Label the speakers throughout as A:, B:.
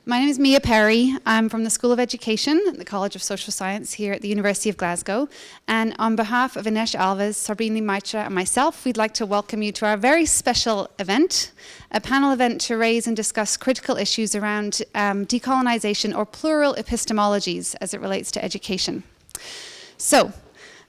A: My name is Mia Perry. I'm from the School of Education at the College of Social Science here at the University of Glasgow. And on behalf of Ines Alves, Srabani Maitra, and myself, we'd like to welcome you to our very special event, a panel event to raise and discuss critical issues around decolonisation or plural epistemologies as it relates to education. So,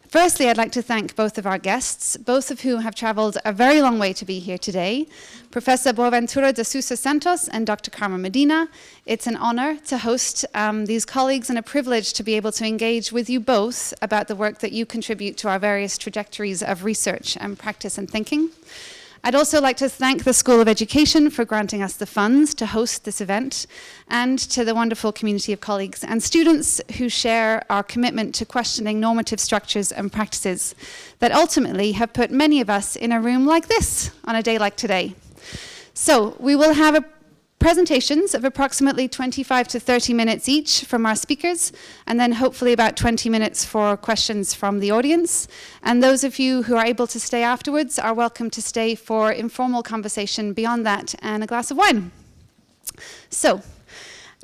A: firstly, I'd like to thank both of our guests, both of whom have travelled a very long way to be here today, Professor Boaventura de Sousa Santos and Dr. Carmen Medina. It's an honour to host these colleagues and a privilege to be able to engage with you both about the work that you contribute to our various trajectories of research and practice and thinking. I'd also like to thank the School of Education for granting us the funds to host this event, and to the wonderful community of colleagues and students who share our commitment to questioning normative structures and practices that ultimately have put many of us in a room like this on a day like today. So we will have presentations of approximately 25 to 30 minutes each from our speakers, and then hopefully about 20 minutes for questions from the audience. And those of you who are able to stay afterwards are welcome to stay for informal conversation beyond that and a glass of wine. So,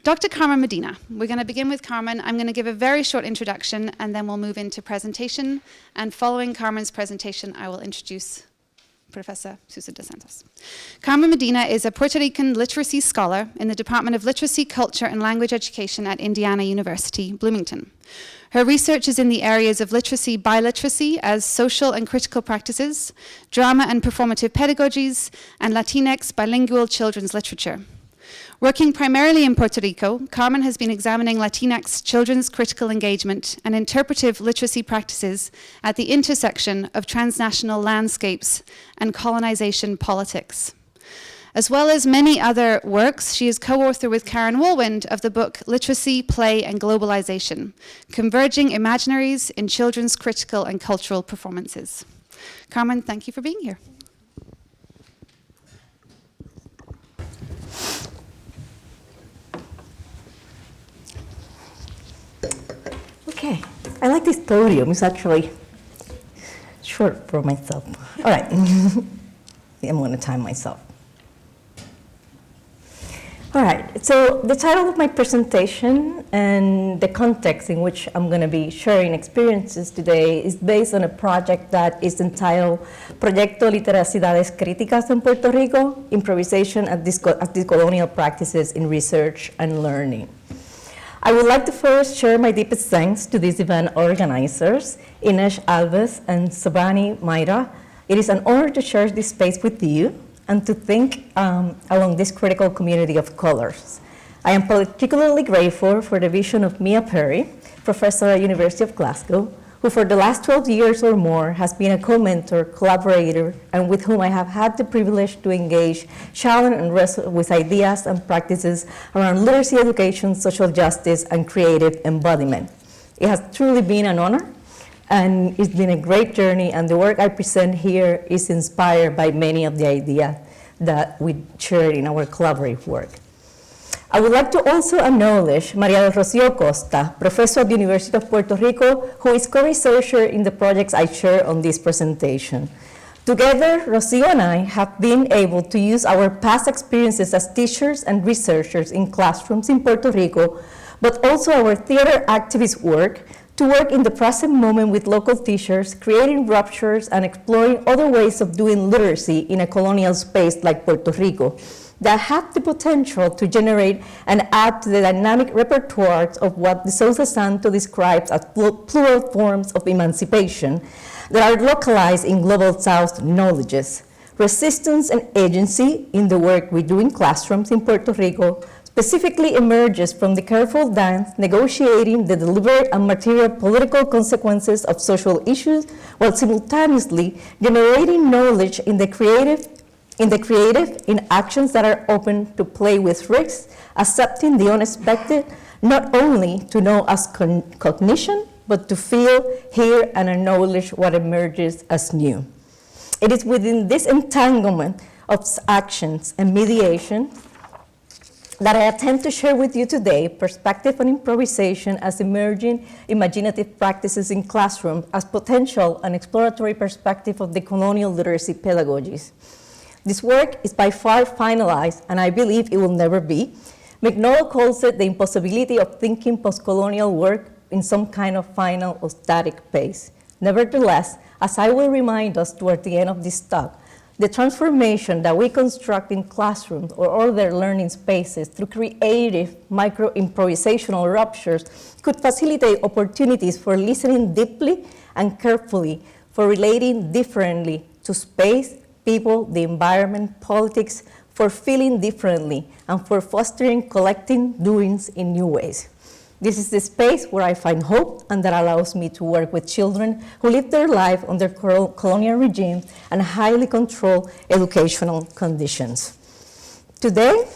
A: Dr. Carmen Medina. We're going to begin with Carmen. I'm going to give a very short introduction, and then we'll move into presentation. And following Carmen's presentation, I will introduce Professor Souza de Santos. Carmen Medina is a Puerto Rican literacy scholar in the Department of Literacy, Culture, and Language Education at Indiana University, Bloomington. Her research is in the areas of literacy by literacy as social and critical practices, drama and performative pedagogies, and Latinx bilingual children's literature. Working primarily in Puerto Rico, Carmen has been examining Latinx children's critical engagement and interpretive literacy practices at the intersection of transnational landscapes and colonization politics. As well as many other works, she is co-author with Karen Woolwind of the book Literacy, Play, and Globalization, Converging Imaginaries in Children's Critical and Cultural Performances. Carmen, thank you for being here.
B: Okay, I like this podium. It's actually short for myself. All right, I'm going to time myself. All right, so the title of my presentation and the context in which I'm going to be sharing experiences today is based on a project that is entitled Proyecto Literacidades Críticas en Puerto Rico, Improvisation as Decolonial Practices in Research and Learning. I would like to first share my deepest thanks to these event organizers, Ines Alves and Srabani Maitra. It is an honor to share this space with you and to think along this critical community of scholars. I am particularly grateful for the vision of Mia Perry, professor at University of Glasgow, who for the last 12 years or more has been a co-mentor, collaborator, and with whom I have had the privilege to engage, challenge, and wrestle with ideas and practices around literacy education, social justice, and creative embodiment. It has truly been an honor, and it's been a great journey, and the work I present here is inspired by many of the ideas that we shared in our collaborative work. I would like to also acknowledge Maria del Rocio Costa, professor at the University of Puerto Rico, who is co-researcher in the projects I share on this presentation. Together, Rocio and I have been able to use our past experiences as teachers and researchers in classrooms in Puerto Rico, but also our theater activist work to work in the present moment with local teachers, creating ruptures and exploring other ways of doing literacy in a colonial space like Puerto Rico, that have the potential to generate and add to the dynamic repertoires of what de Sousa Santos describes as plural forms of emancipation that are localized in Global South knowledges. Resistance and agency in the work we do in classrooms in Puerto Rico specifically emerges from the careful dance negotiating the deliberate and material political consequences of social issues while simultaneously generating knowledge in the creative, in actions that are open to play with risks, accepting the unexpected, not only to know as cognition, but to feel, hear, and acknowledge what emerges as new. It is within this entanglement of actions and mediation that I attempt to share with you today perspective on improvisation as emerging imaginative practices in classrooms as potential and exploratory perspective of the colonial literacy pedagogies. This work is by far finalized, and I believe it will never be, McNaught calls it the impossibility of thinking post-colonial work in some kind of final or static pace. Nevertheless, as I will remind us toward the end of this talk, the transformation that we construct in classrooms or other learning spaces through creative micro-improvisational ruptures could facilitate opportunities for listening deeply and carefully, for relating differently to space, people, the environment, politics, for feeling differently, and for fostering collective doings in new ways. This is the space where I find hope and that allows me to work with children who live their life under colonial regime and highly controlled educational conditions. Today,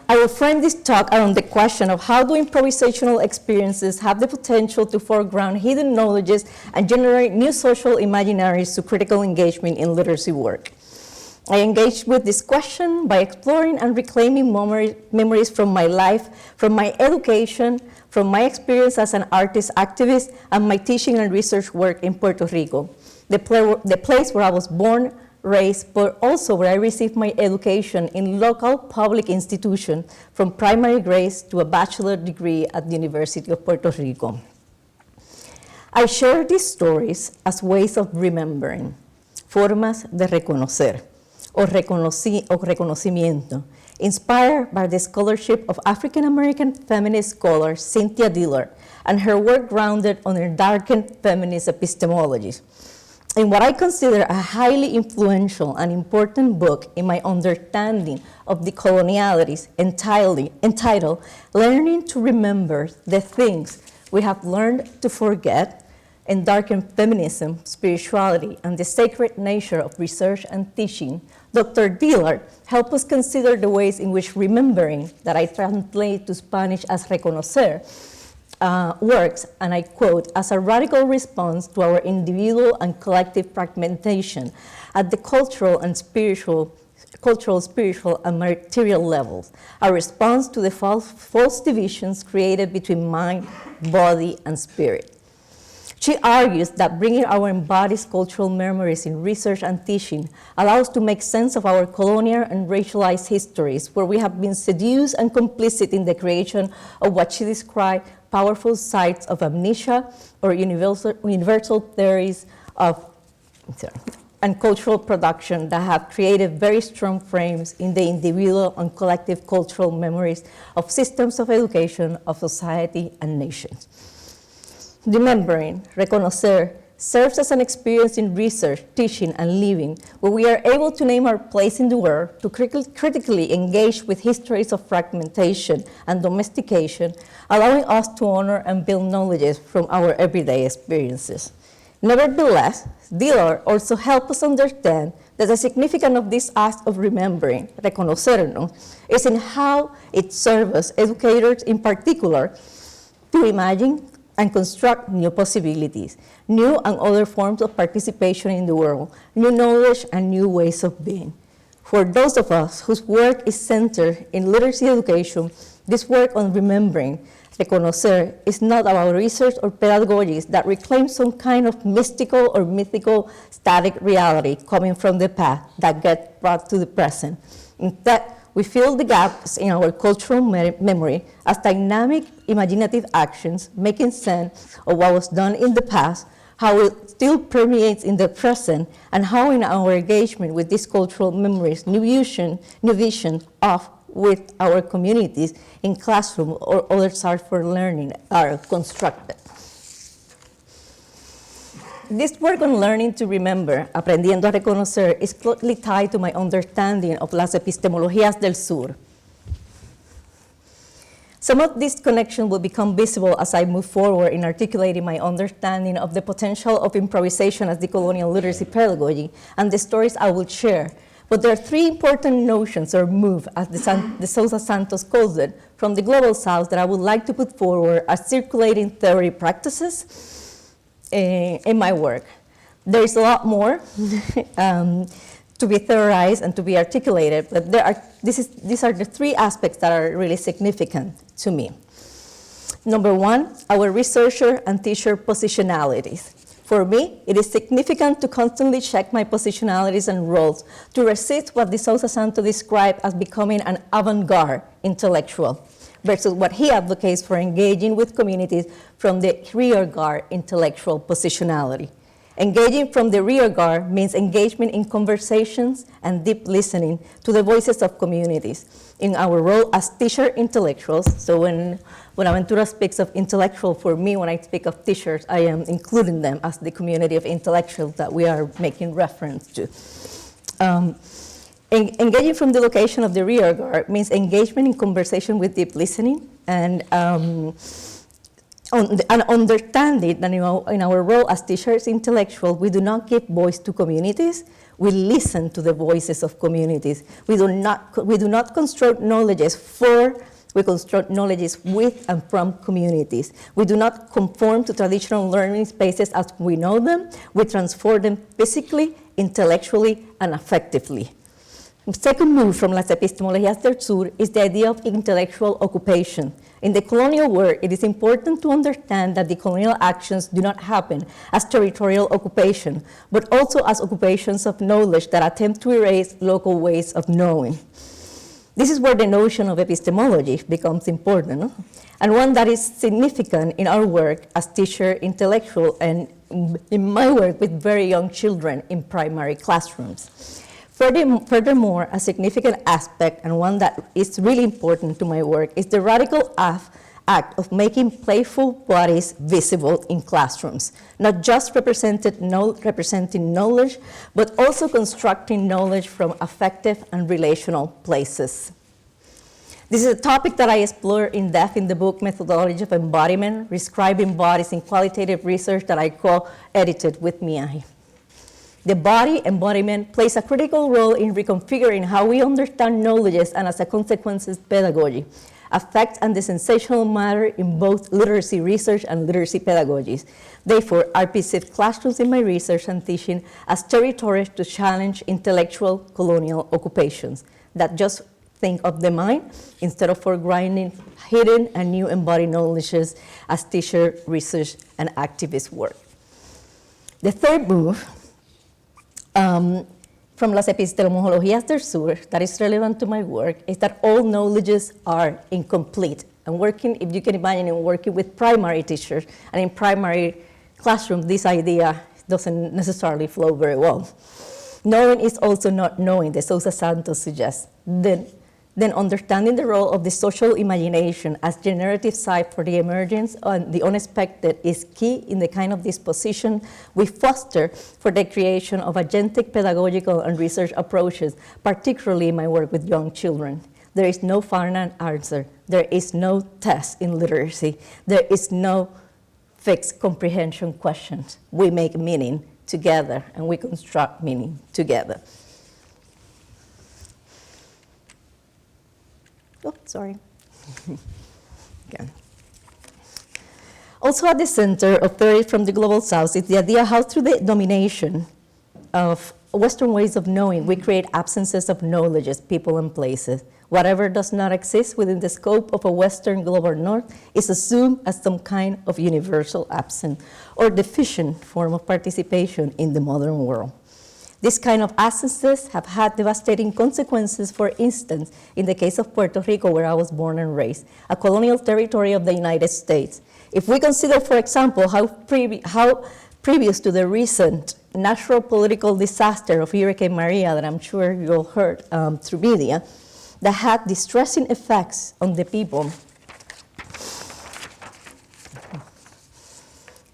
B: I will frame this talk around the question of how do improvisational experiences have the potential to foreground hidden knowledges and generate new social imaginaries to critical engagement in literacy work. I engaged with this question by exploring and reclaiming memories from my life, from my education, from my experience as an artist activist, and my teaching and research work in Puerto Rico, the place where I was born, raised, but also where I received my education in local public institutions, from primary grades to a bachelor degree at the University of Puerto Rico. I share these stories as ways of remembering, formas de reconocer, or reconocimiento, inspired by the scholarship of African-American feminist scholar Cynthia Dillard and her work grounded on her darkened feminist epistemologies. In what I consider a highly influential and important book in my understanding of decolonialities entitled Learning to Remember the Things We Have Learned to Forget, in Darkened Feminism, Spirituality, and the Sacred Nature of Research and Teaching, Dr. Dillard helped us consider the ways in which remembering, that I translate to Spanish as reconocer, works, and I quote, as a radical response to our individual and collective fragmentation at the cultural, spiritual, and material levels, a response to the false divisions created between mind, body, and spirit. She argues that bringing our embodied cultural memories in research and teaching allows to make sense of our colonial and racialized histories, where we have been seduced and complicit in the creation of what she described powerful sites of amnesia or universal theories of and cultural production that have created very strong frames in the individual and collective cultural memories of systems of education, of society, and nations. Remembering, reconocer, serves as an experience in research, teaching, and living, where we are able to name our place in the world, to critically engage with histories of fragmentation and domestication, allowing us to honor and build knowledge from our everyday experiences. Nevertheless, Dillard also helped us understand that the significance of this act of remembering, reconocernos, is in how it serves educators in particular to imagine and construct new possibilities, new and other forms of participation in the world, new knowledge and new ways of being. For those of us whose work is centered in literacy education, this work on remembering, reconocer, is not about research or pedagogies that reclaim some kind of mystical or mythical static reality coming from the past that gets brought to the present. Instead, we fill the gaps in our cultural memory as dynamic, imaginative actions, making sense of what was done in the past, how it still permeates in the present, and how in our engagement with these cultural memories, new vision of with our communities in classroom or other sites for learning are constructed. This work on learning to remember, aprendiendo a reconocer, is closely tied to my understanding of las epistemologías del sur. Some of this connection will become visible as I move forward in articulating my understanding of the potential of improvisation as decolonial literacy pedagogy and the stories I will share. But there are three important notions or move, as de Sousa Santos calls it, from the global south that I would like to put forward as circulating theory practices in my work. There is a lot more to be theorized and to be articulated, but these are the three aspects that are really significant to me. Number one, our researcher and teacher positionalities. For me, it is significant to constantly check my positionalities and roles, to resist what de Sousa Santos described as becoming an avant-garde intellectual, versus what he advocates for engaging with communities from the rear-guard intellectual positionality. Engaging from the rear-guard means engagement in conversations and deep listening to the voices of communities. In our role as teacher intellectuals, so when Boaventura speaks of intellectual, for me, when I speak of teachers, I am including them as the community of intellectuals that we are making reference to. Engaging from the location of the rear guard means engagement in conversation with deep listening and understanding that in our role as teachers intellectuals, we do not give voice to communities, we listen to the voices of communities. We do not construct knowledges we construct knowledges with and from communities. We do not conform to traditional learning spaces as we know them, we transform them physically, intellectually, and affectively. The second move from Las Epistemologías del Sur is the idea of intellectual occupation. In the colonial world, it is important to understand that the colonial actions do not happen as territorial occupation, but also as occupations of knowledge that attempt to erase local ways of knowing. This is where the notion of epistemology becomes important, no? And one that is significant in our work as teacher intellectual and in my work with very young children in primary classrooms. Furthermore, a significant aspect, and one that is really important to my work, is the radical act of making playful bodies visible in classrooms, not just representing knowledge, but also constructing knowledge from affective and relational places. This is a topic that I explore in depth in the book Methodology of Embodiment, Describing Bodies in Qualitative Research that I co-edited with Miahi. The body embodiment plays a critical role in reconfiguring how we understand knowledges and, as a consequence, pedagogy, affects and the sensational matter in both literacy research and literacy pedagogies. Therefore, I perceive classrooms in my research and teaching as territories to challenge intellectual colonial occupations that just think of the mind instead of foregrounding hidden and new embodied knowledges as teacher, research, and activist work. The third move from Las Epistemologías del Sur that is relevant to my work is that all knowledges are incomplete. And working, if you can imagine, in working with primary teachers and in primary classrooms, this idea doesn't necessarily flow very well. Knowing is also not knowing, de Sousa Santos suggests. Then understanding the role of the social imagination as generative site for the emergence and the unexpected is key in the kind of disposition we foster for the creation of agentic pedagogical and research approaches, particularly in my work with young children. There is no final answer. There is no test in literacy. There is no fixed comprehension questions. We make meaning together and we construct meaning together. Oh, sorry. Again. Also at the center of Theory from the Global South is the idea how through the domination of Western ways of knowing, we create absences of knowledges, people, and places. Whatever does not exist within the scope of a Western global north is assumed as some kind of universal absent or deficient form of participation in the modern world. This kind of absences have had devastating consequences, for instance, in the case of Puerto Rico, where I was born and raised, a colonial territory of the United States. If we consider, for example, how previous to the recent natural political disaster of Hurricane Maria, that I'm sure you all heard through media, that had distressing effects on the people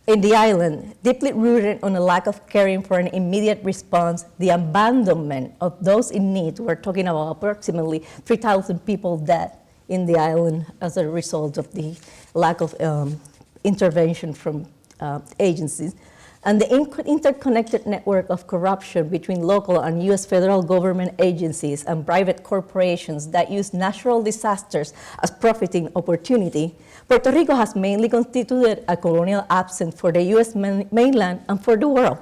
B: in the island, deeply rooted on a lack of caring for an immediate response, the abandonment of those in need. We're talking about approximately 3,000 people dead in the island as a result of the lack of intervention from agencies. And the interconnected network of corruption between local and US federal government agencies and private corporations that use natural disasters as profiting opportunity, Puerto Rico has mainly constituted a colonial absent for the US mainland and for the world.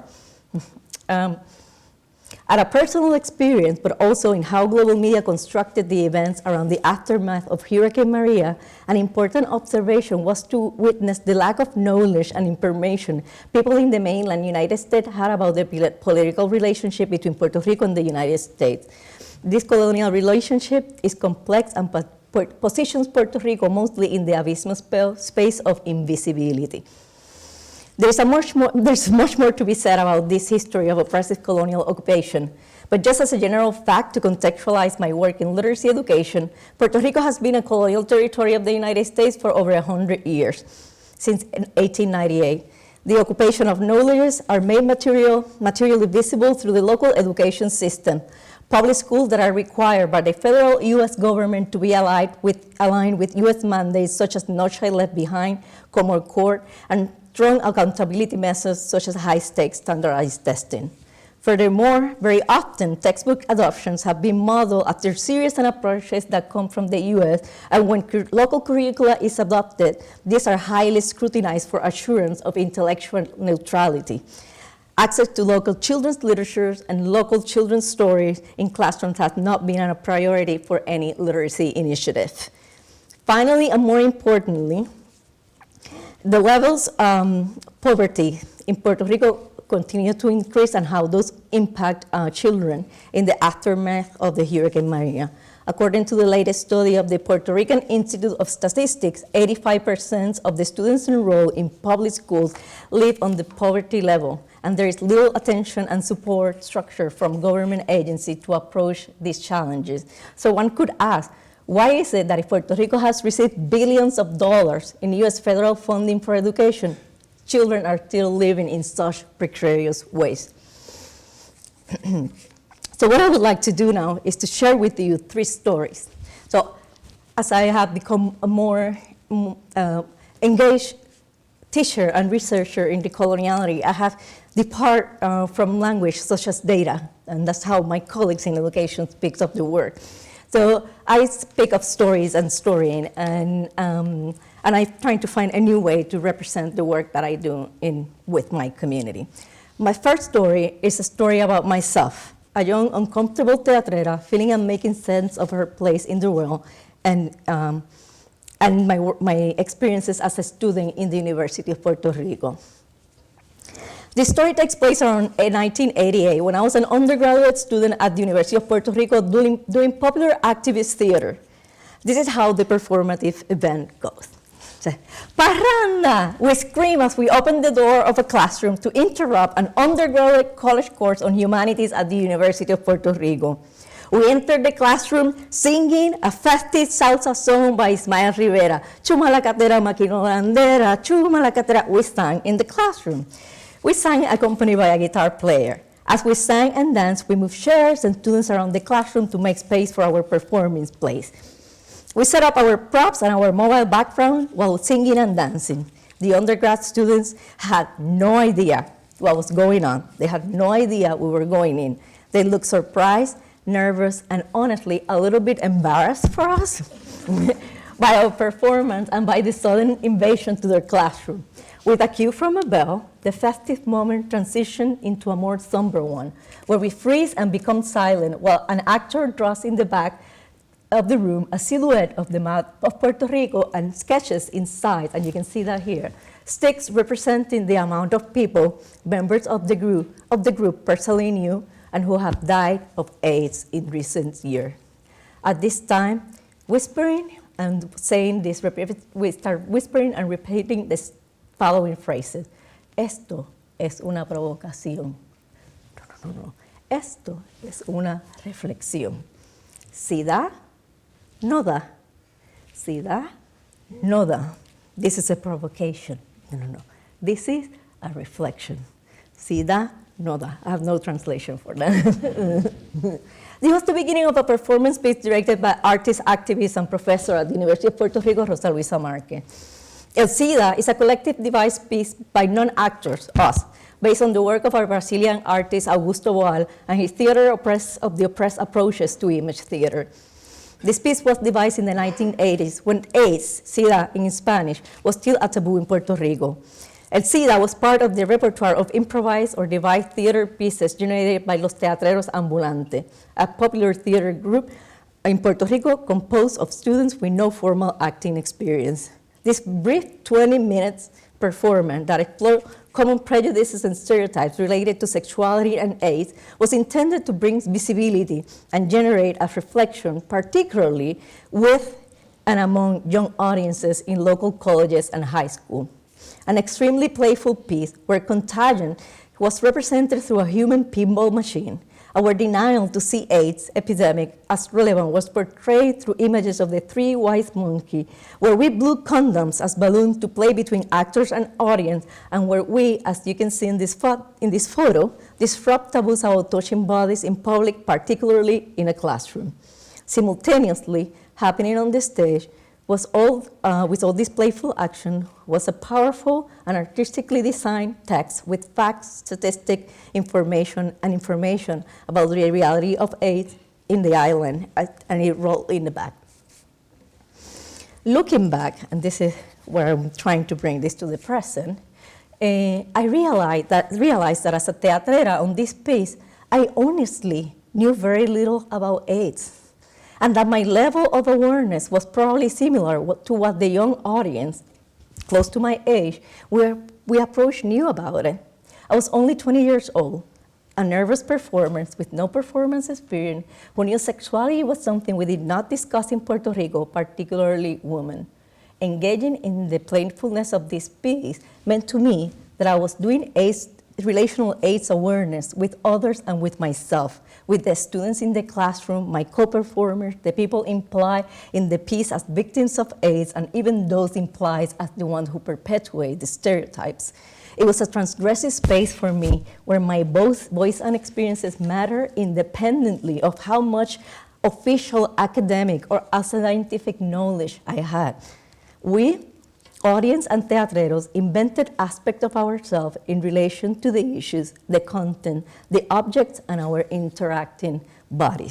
B: At a personal experience, but also in how global media constructed the events around the aftermath of Hurricane Maria, an important observation was to witness the lack of knowledge and information people in the mainland United States had about the political relationship between Puerto Rico and the United States. This colonial relationship is complex and positions Puerto Rico mostly in the abysmal space of invisibility. There's much more to be said about this history of oppressive colonial occupation, but just as a general fact to contextualize my work in literacy education, Puerto Rico has been a colonial territory of the United States for over 100 years, since 1898. The occupation of knowledge are made materially visible through the local education system, public schools that are required by the federal U.S. government to be aligned with U.S. mandates such as No Child Left Behind, Common Core, and strong accountability measures such as high-stakes standardized testing. Furthermore, very often textbook adoptions have been modeled after series and approaches that come from the US, and when local curricula is adopted, these are highly scrutinized for assurance of intellectual neutrality. Access to local children's literatures and local children's stories in classrooms has not been a priority for any literacy initiative. Finally, and more importantly, the levels of poverty in Puerto Rico continue to increase and how those impact children in the aftermath of the Hurricane Maria. According to the latest study of the Puerto Rican Institute of Statistics, 85% of the students enrolled in public schools live on the poverty level, and there is little attention and support structure from government agencies to approach these challenges. So one could ask, why is it that if Puerto Rico has received billions of dollars in US federal funding for education, children are still living in such precarious ways? So what I would like to do now is to share with you 3 stories. So as I have become a more engaged teacher and researcher in decoloniality, I have departed from language such as data, and that's how my colleagues in education speak of the word. So I speak of stories and storying, and I'm trying to find a new way to represent the work that I do with my community. My first story is a story about myself, a young, uncomfortable teatrera feeling and making sense of her place in the world, and my experiences as a student in the University of Puerto Rico. This story takes place around 1988 when I was an undergraduate student at the University of Puerto Rico doing popular activist theater. This is how the performative event goes. Parranda! We scream as we open the door of a classroom to interrupt an undergraduate college course on humanities at the University of Puerto Rico. We entered the classroom singing a festive salsa song by Ismael Rivera. Chuma la catera, maquino bandera, chuma la catera. We sang in the classroom. We sang accompanied by a guitar player. As we sang and danced, we moved chairs and students around the classroom to make space for our performance place. We set up our props and our mobile background while singing and dancing. The undergrad students had no idea what was going on. They had no idea we were going in. They looked surprised, nervous, and honestly a little bit embarrassed for us by our performance and by the sudden invasion to their classroom. With a cue from a bell, the festive moment transitioned into a more somber one, where we freeze and become silent while an actor draws in the back of the room a silhouette of the map of Puerto Rico and sketches inside, and you can see that here, sticks representing the amount of people, members of the group personally knew and who have died of AIDS in recent years. At this time, whispering and saying this, we start whispering and repeating this following phrases. Esto es una provocación. No. Esto es una reflexión. Si da, no da. Si da, no da. This is a provocation. No. This is a reflection. Si da, no da. I have no translation for that. This was the beginning of a performance piece directed by artist, activist, and professor at the University of Puerto Rico, Rosa Luisa Marque. El SIDA is a collective device piece by non-actors, us, based on the work of our Brazilian artist Augusto Boal and his theater of the oppressed approaches to image theater. This piece was devised in the 1980s when AIDS, SIDA in Spanish, was still a taboo in Puerto Rico. El SIDA was part of the repertoire of improvised or devised theater pieces generated by Los Teatreros Ambulantes, a popular theater group in Puerto Rico composed of students with no formal acting experience. This brief 20 minutes performance that explored common prejudices and stereotypes related to sexuality and AIDS was intended to bring visibility and generate a reflection, particularly with and among young audiences in local colleges and high school. An extremely playful piece where contagion was represented through a human pinball machine. Our denial to see AIDS epidemic as relevant was portrayed through images of the three wise monkeys, where we blew condoms as balloons to play between actors and audience, and where we, as you can see in this photo, disrupt taboos about touching bodies in public, particularly in a classroom. Simultaneously, happening on the stage with all this playful action was a powerful and artistically designed text with facts, statistic information, and information about the reality of AIDS in the island, and it rolled in the back. Looking back, and this is where I'm trying to bring this to the present, I realized that as a teatrera on this piece, I honestly knew very little about AIDS, and that my level of awareness was probably similar to what the young audience, close to my age, we approached knew about it. I was only 20 years old, a nervous performer with no performance experience, who knew sexuality was something we did not discuss in Puerto Rico, particularly women. Engaging in the playfulness of this piece meant to me that I was doing relational AIDS awareness with others and with myself, with the students in the classroom, my co-performers, the people implied in the piece as victims of AIDS, and even those implied as the ones who perpetuate the stereotypes. It was a transgressive space for me where my both voice and experiences matter independently of how much official academic or scientific knowledge I had. We, audience and teatreros, invented aspects of ourselves in relation to the issues, the content, the objects, and our interacting body.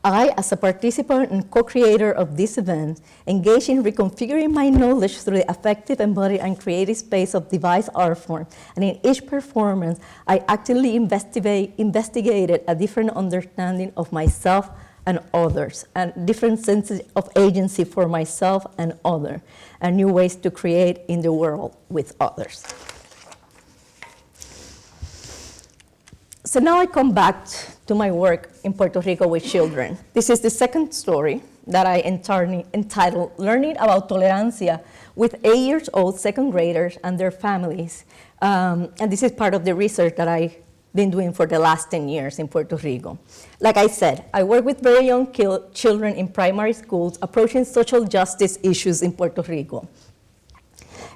B: I, as a participant and co-creator of this event, engaged in reconfiguring my knowledge through the affective, embodied, and creative space of devised art form. And in each performance, I actively investigated a different understanding of myself and others, and different senses of agency for myself and others, and new ways to create in the world with others. So now I come back to my work in Puerto Rico with children. This is the second story that I entitled Learning About Tolerancia with 8-year-old second graders and their families. And this is part of the research that I've been doing for the last 10 years in Puerto Rico. Like I said, I work with very young children in primary schools approaching social justice issues in Puerto Rico.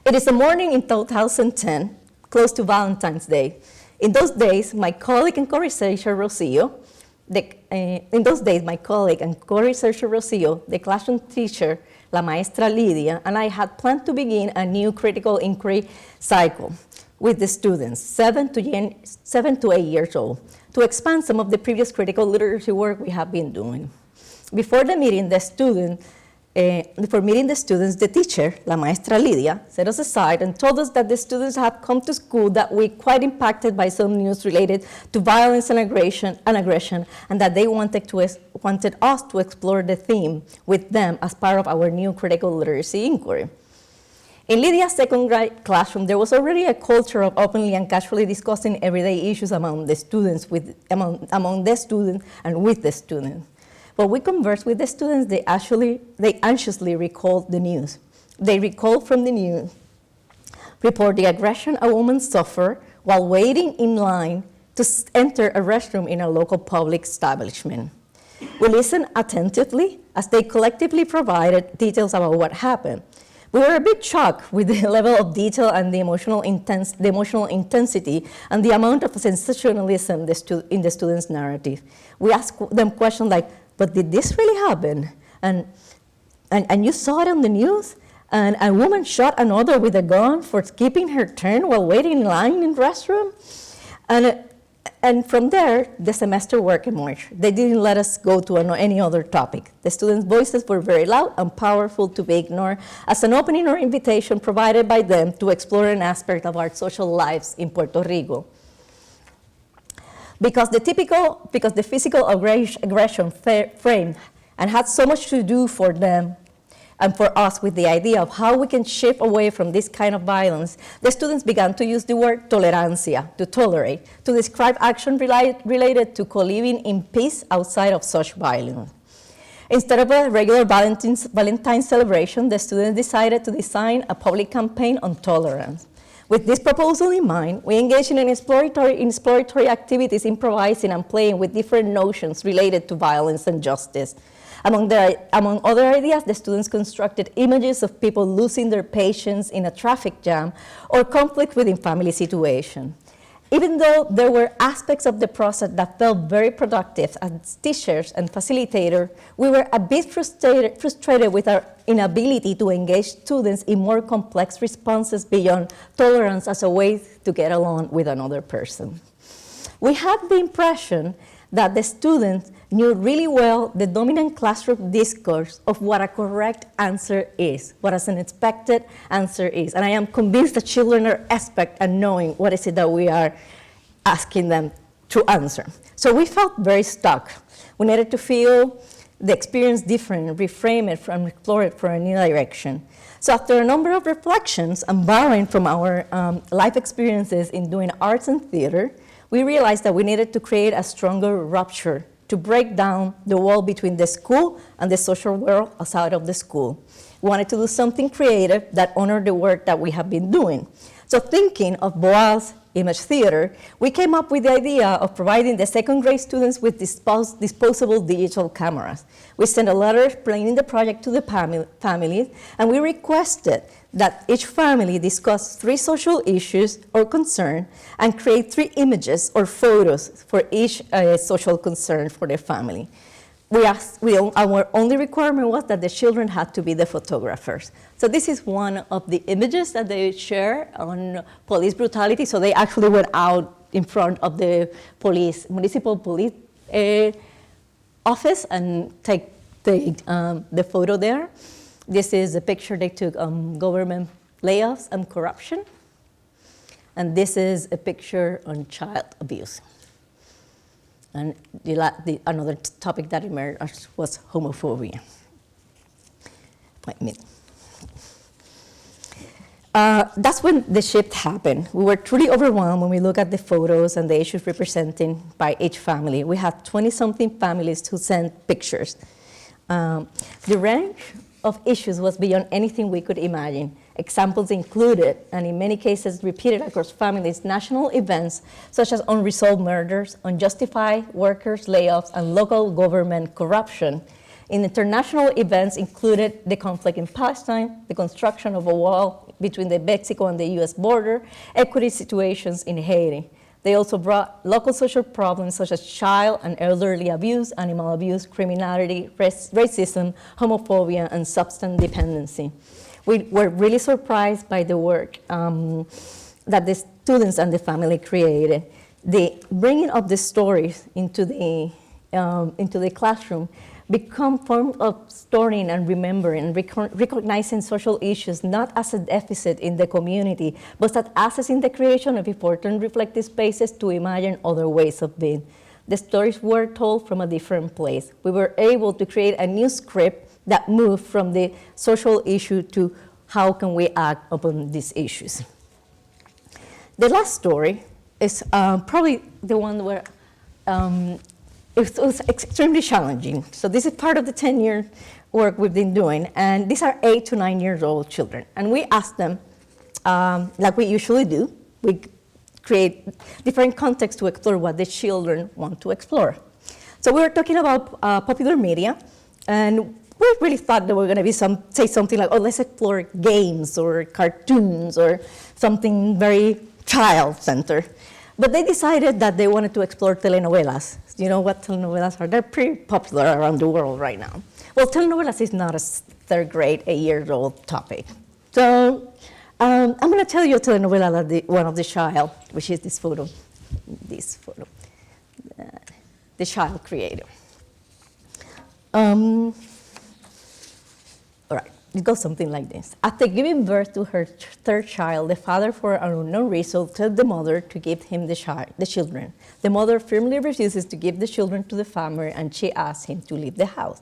B: It is a morning in 2010, close to Valentine's Day. In those days, my colleague and co-researcher Rocio, the classroom teacher, La Maestra Lidia, and I had planned to begin a new critical inquiry cycle with the students, 7 to 8 years old, to expand some of the previous critical literacy work we have been doing. Before meeting the students, the teacher, La Maestra Lidia, set us aside and told us that the students had come to school that week quite impacted by some news related to violence and aggression, and that they wanted us to explore the theme with them as part of our new critical literacy inquiry. In Lydia's second grade classroom, there was already a culture of openly and casually discussing everyday issues among the students and with the students. But we conversed with the students, they anxiously recalled the news. They recalled from the news, report the aggression a woman suffered while waiting in line to enter a restroom in a local public establishment. We listened attentively as they collectively provided details about what happened. We were a bit shocked with the level of detail and the emotional intensity and the amount of sensationalism in the students' narrative. We asked them questions like, but did this really happen? And you saw it on the news? And a woman shot another with a gun for skipping her turn while waiting in line in the restroom? And And from there, the semester work emerged. They didn't let us go to any other topic. The students' voices were very loud and powerful to be ignored as an opening or invitation provided by them to explore an aspect of our social lives in Puerto Rico. Because the physical aggression framed and had so much to do for them and for us with the idea of how we can shift away from this kind of violence, the students began to use the word tolerancia, to tolerate, to describe action related to co-living in peace outside of such violence. Instead of a regular Valentine's celebration, the students decided to design a public campaign on tolerance. With this proposal in mind, we engaged in exploratory activities, improvising and playing with different notions related to violence and justice. Among other ideas, the students constructed images of people losing their patience in a traffic jam or conflict within family situation. Even though there were aspects of the process that felt very productive as teachers and facilitators, we were a bit frustrated with our inability to engage students in more complex responses beyond tolerance as a way to get along with another person. We had the impression that the students knew really well the dominant classroom discourse of what a correct answer is, what an expected answer is. And I am convinced that children are expert at knowing what is it that we are asking them to answer. So we felt very stuck. We needed to feel the experience different, reframe it, and explore it for a new direction. So after a number of reflections and borrowing from our life experiences in doing arts and theater, we realized that we needed to create a stronger rupture to break down the wall between the school and the social world outside of the school. We wanted to do something creative that honored the work that we have been doing. So thinking of Boal's image theater, we came up with the idea of providing the second grade students with disposable digital cameras. We sent a letter explaining the project to the families, and we requested that each family discuss 3 social issues or concern and create 3 images or photos for each social concern for the family. Our only requirement was that the children had to be the photographers. So this is one of the images that they share on police brutality. So they actually went out in front of the municipal police office and take the photo there. This is a picture they took on government layoffs and corruption. And this is a picture on child abuse. And another topic that emerged was homophobia. That's when the shift happened. We were truly overwhelmed when we look at the photos and the issues represented by each family. We had 20-something families who sent pictures. The range of issues was beyond anything we could imagine. Examples included, and in many cases repeated across families, national events such as unresolved murders, unjustified workers' layoffs, and local government corruption. In international events included the conflict in Palestine, the construction of a wall between the Mexico and the US border, equity situations in Haiti. They also brought local social problems such as child and elderly abuse, animal abuse, criminality, racism, homophobia, and substance dependency. We were really surprised by the work that the students and the family created. The bringing of the stories into the classroom become form of storing and remembering, recognizing social issues not as a deficit in the community, but as assets in the creation of important reflective spaces to imagine other ways of being. The stories were told from a different place. We were able to create a new script that moved from the social issue to how can we act upon these issues. The last story is probably the one where it was extremely challenging. So this is part of the 10-year work we've been doing, and these are 8 to 9 years old children. And we asked them, like we usually do, we create different contexts to explore what the children want to explore. So we were talking about popular media, and we really thought that we were going to say something like, oh, let's explore games or cartoons or something very child-centered. But they decided that they wanted to explore telenovelas. You know what telenovelas are? They're pretty popular around the world right now. Well, telenovelas is not a 3rd grade, 8-year-old topic. So I'm going to tell you a telenovela that one of the child, which is this photo. the child created. All right, it goes something like this. After giving birth to her third child, the father, for an unknown reason, tells the mother to give him the children. The mother firmly refuses to give the children to the farmer, and she asks him to leave the house.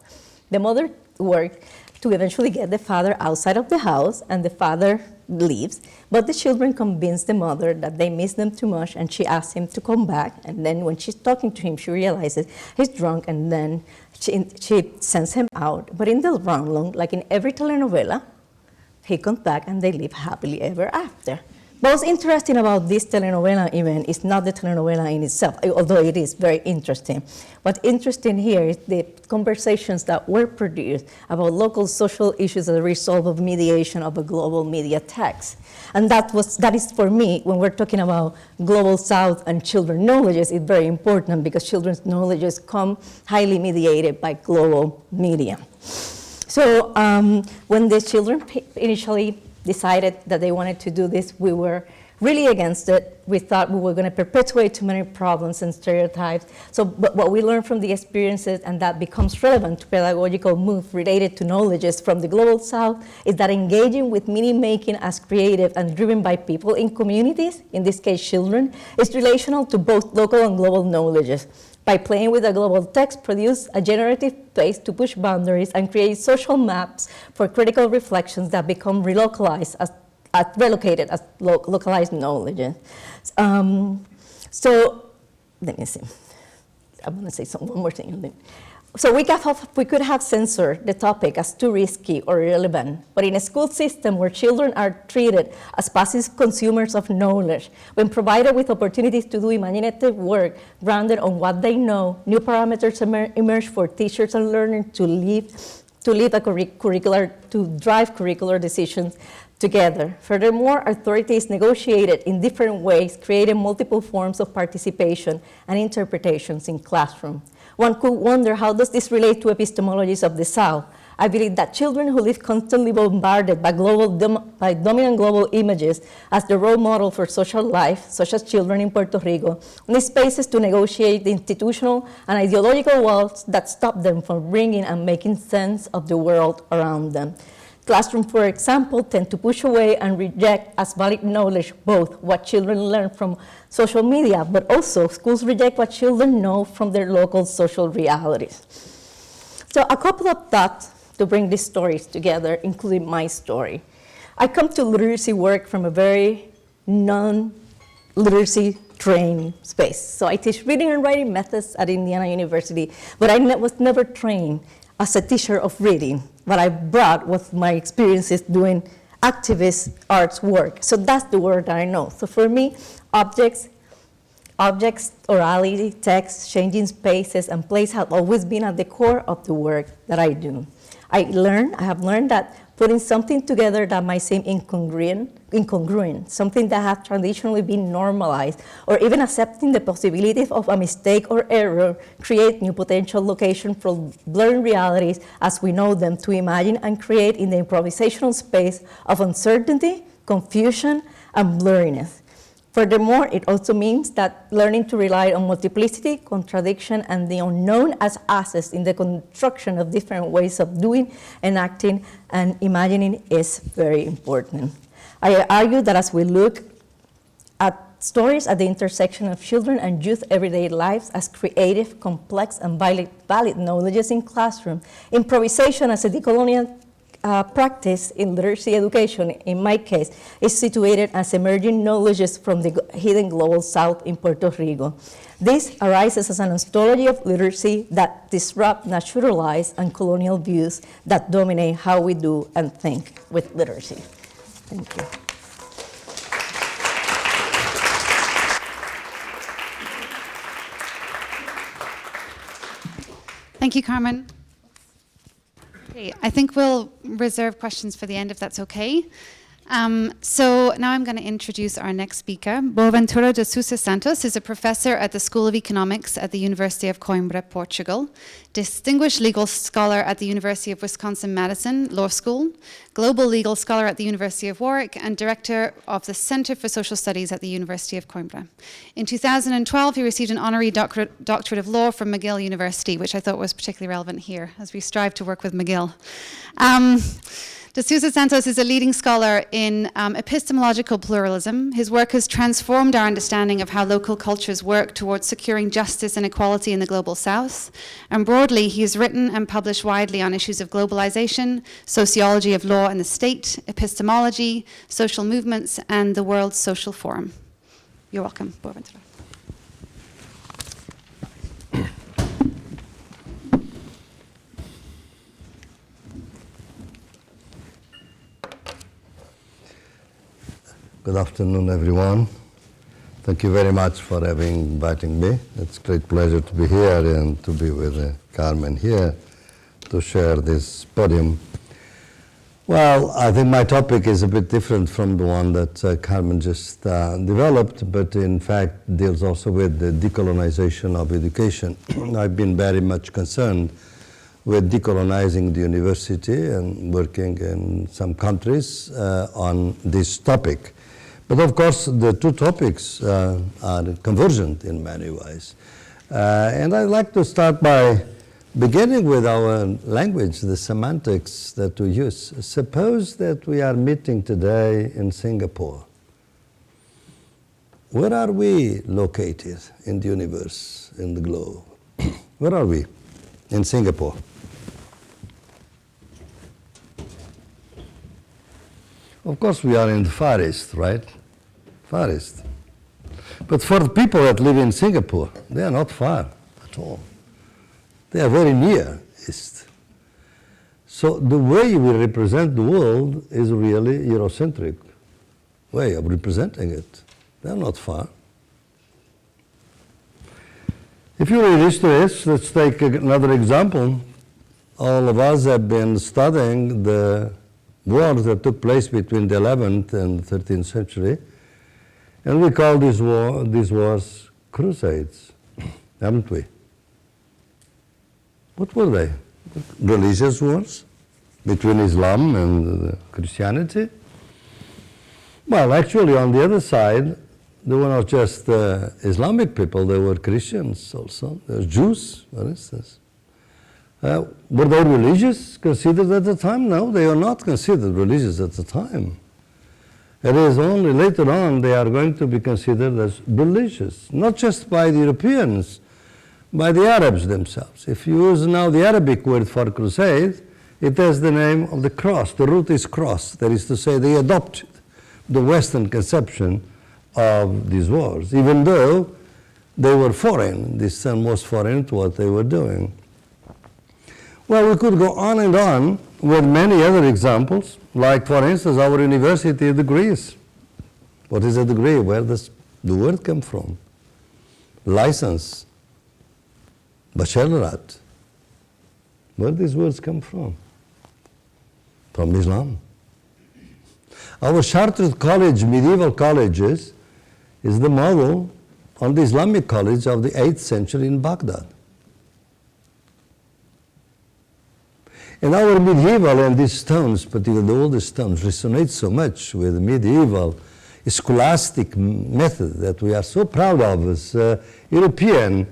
B: The mother worked to eventually get the father outside of the house, and the father leaves, but the children convince the mother that they miss them too much, and she asks him to come back, and then when she's talking to him, she realizes he's drunk, and then she sends him out. But in the long run, like in every telenovela, he comes back and they live happily ever after. But what's interesting about this telenovela event is not the telenovela in itself, although it is very interesting. What's interesting here is the conversations that were produced about local social issues as a result of mediation of a global media text. And that is for me, when we're talking about global South and children's knowledges, it's very important because children's knowledges come highly mediated by global media. So when the children initially decided that they wanted to do this, we were really against it. We thought we were going to perpetuate too many problems and stereotypes. But what we learned from the experiences, and that becomes relevant to pedagogical move related to knowledges from the global South, is that engaging with meaning making as creative and driven by people in communities, in this case children, is relational to both local and global knowledges. By playing with a global text, produce a generative space to push boundaries and create social maps for critical reflections that become relocated as localized knowledge. So let me see. I'm going to say one more thing. So we could have censored the topic as too risky or irrelevant, but in a school system where children are treated as passive consumers of knowledge, when provided with opportunities to do imaginative work grounded on what they know, new parameters emerge for teachers and learners to drive curricular decisions together. Furthermore, authority is negotiated in different ways, creating multiple forms of participation and interpretations in classroom. One could wonder, how does this relate to epistemologies of the South? I believe that children who live constantly bombarded by dominant global images as the role model for social life, such as children in Puerto Rico, need spaces to negotiate the institutional and ideological walls that stop them from bringing and making sense of the world around them. Classrooms, for example, tend to push away and reject as valid knowledge both what children learn from social media, but also schools reject what children know from their local social realities. So a couple of thoughts to bring these stories together, including my story. I come to literacy work from a very non-literacy trained space. So I teach reading and writing methods at Indiana University, but I was never trained as a teacher of reading. What I brought was my experiences doing activist arts work. So that's the word that I know. So for me, objects, orality, text, changing spaces, and place have always been at the core of the work that I do. I have learned that putting something together that might seem incongruent, something that has traditionally been normalized, or even accepting the possibility of a mistake or error, create new potential location for blurring realities as we know them, to imagine and create in the improvisational space of uncertainty, confusion, and blurriness. Furthermore, it also means that learning to rely on multiplicity, contradiction, and the unknown as assets in the construction of different ways of doing and acting and imagining is very important. I argue that as we look at stories at the intersection of children and youth everyday lives as creative, complex, and valid knowledges in classroom, improvisation as a decolonial practice in literacy education, in my case, is situated as emerging knowledges from the hidden global South in Puerto Rico. This arises as an ontology of literacy that disrupt naturalized and colonial views that dominate how we do and think with literacy. Thank you.
A: Thank you, Carmen. Okay, I think we'll reserve questions for the end if that's okay. So now I'm going to introduce our next speaker. Boaventura de Sousa Santos is a professor at the School of Economics at the University of Coimbra, Portugal, distinguished legal scholar at the University of Wisconsin-Madison Law School, global legal scholar at the University of Warwick, and director of the Center for Social Studies at the University of Coimbra. In 2012, he received an honorary doctorate of law from McGill University, which I thought was particularly relevant here, as we strive to work with McGill. De Sousa Santos is a leading scholar in epistemological pluralism. His work has transformed our understanding of how local cultures work towards securing justice and equality in the global south. And broadly, he has written and published widely on issues of globalization, sociology of law and the state, epistemology, social movements, and the World Social Forum. You're welcome, Boaventura.
C: Good afternoon, everyone. Thank you very much for inviting me. It's a great pleasure to be here and to be with Carmen here to share this podium. Well, I think my topic is a bit different from the one that Carmen just developed, but in fact deals also with the decolonization of education. I've been very much concerned with decolonizing the university and working in some countries on this topic. But of course, the two topics are convergent in many ways. And I'd like to start by beginning with our language, the semantics that we use. Suppose that we are meeting today in Singapore. Where are we located in the universe, in the globe? Where are we? In Singapore. Of course, we are in the Far East, right? Far East. But for the people that live in Singapore, they are not far at all. They are very near East. So the way we represent the world is really Eurocentric way of representing it. They are not far. If you read history, let's take another example. All of us have been studying the wars that took place between the 11th and 13th century, and we call these wars Crusades, haven't we? What were they? Religious wars between Islam and Christianity? Well, actually, on the other side, they were not just Islamic people, they were Christians also. There were Jews, for instance. Were they religious considered at the time? No, they are not considered religious at the time. It is only later on they are going to be considered as religious, not just by the Europeans, by the Arabs themselves. If you use now the Arabic word for crusade, it has the name of the cross. The root is cross. That is to say, they adopted the Western conception of these wars, even though they were foreign. This term was foreign to what they were doing. Well, we could go on and on with many other examples, like, for instance, our university degrees. What is a degree? Where does the word come from? License, bachelorate. Where do these words come from? From Islam. Our chartered college, medieval colleges, is the model on the Islamic college of the 8th century in Baghdad. And our medieval, and these stones, particularly the oldest stones, resonate so much with the medieval scholastic method that we are so proud of as a European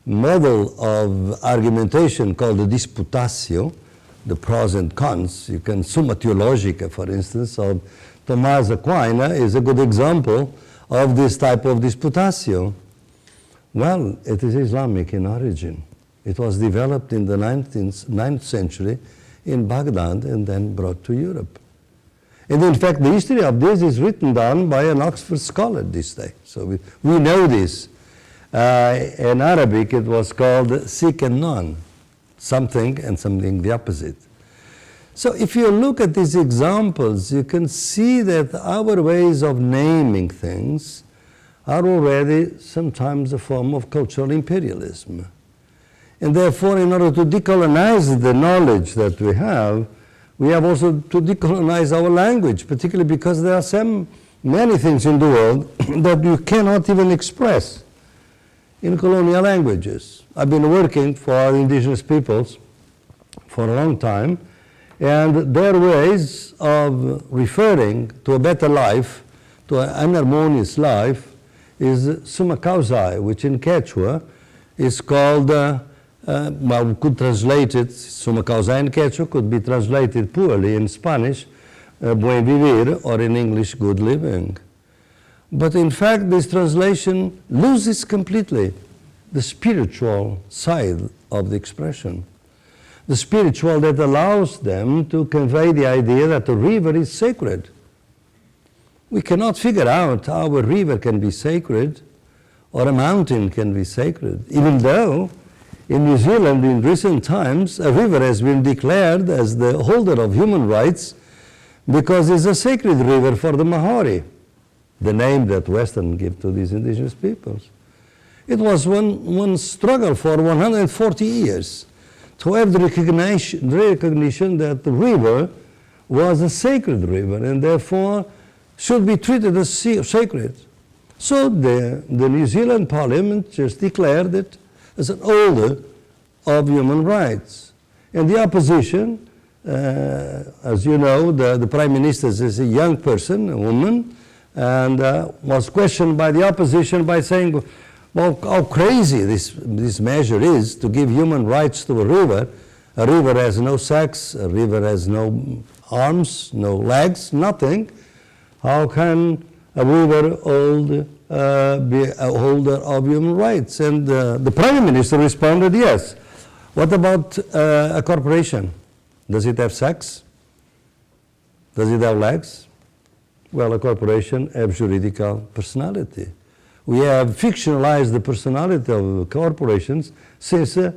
C: model of argumentation called the disputatio, the pros and cons. You can Summa Theologica, for instance, of Thomas Aquinas is a good example of this type of disputatio. Well, it is Islamic in origin. It was developed in the 9th century in Baghdad and then brought to Europe. And in fact, the history of this is written down by an Oxford scholar this day. So we know this. In Arabic, it was called Sikh and Non, something and something the opposite. So if you look at these examples, you can see that our ways of naming things are already sometimes a form of cultural imperialism. And therefore, in order to decolonize the knowledge that we have, We have also to decolonize our language, particularly because there are many things in the world that you cannot even express in colonial languages. I've been working for indigenous peoples for a long time, and their ways of referring to a better life, to an unharmonious life, is summa causae, which in Quechua is called, well, we could translate it, summa causae in Quechua could be translated poorly in Spanish, buen vivir, or in English, good living. But in fact, this translation loses completely the spiritual side of the expression. The spiritual that allows them to convey the idea that a river is sacred. We cannot figure out how a river can be sacred or a mountain can be sacred, even though in New Zealand in recent times a river has been declared as the holder of human rights because it's a sacred river for the Maori, the name that Western give to these indigenous peoples. It was one struggle for 140 years to have the recognition that the river was a sacred river and therefore should be treated as sacred. So the New Zealand Parliament just declared it as an holder of human rights. And the opposition, as you know, the Prime Minister is a young person, a woman, and was questioned by the opposition by saying, well, how crazy this measure is to give human rights to a river. A river has no sex, a river has no arms, no legs, nothing. How can a river be a holder of human rights? And the Prime Minister responded, yes. What about a corporation? Does it have sex? Does it have legs? Well, a corporation has juridical personality. We have fictionalized the personality of corporations since the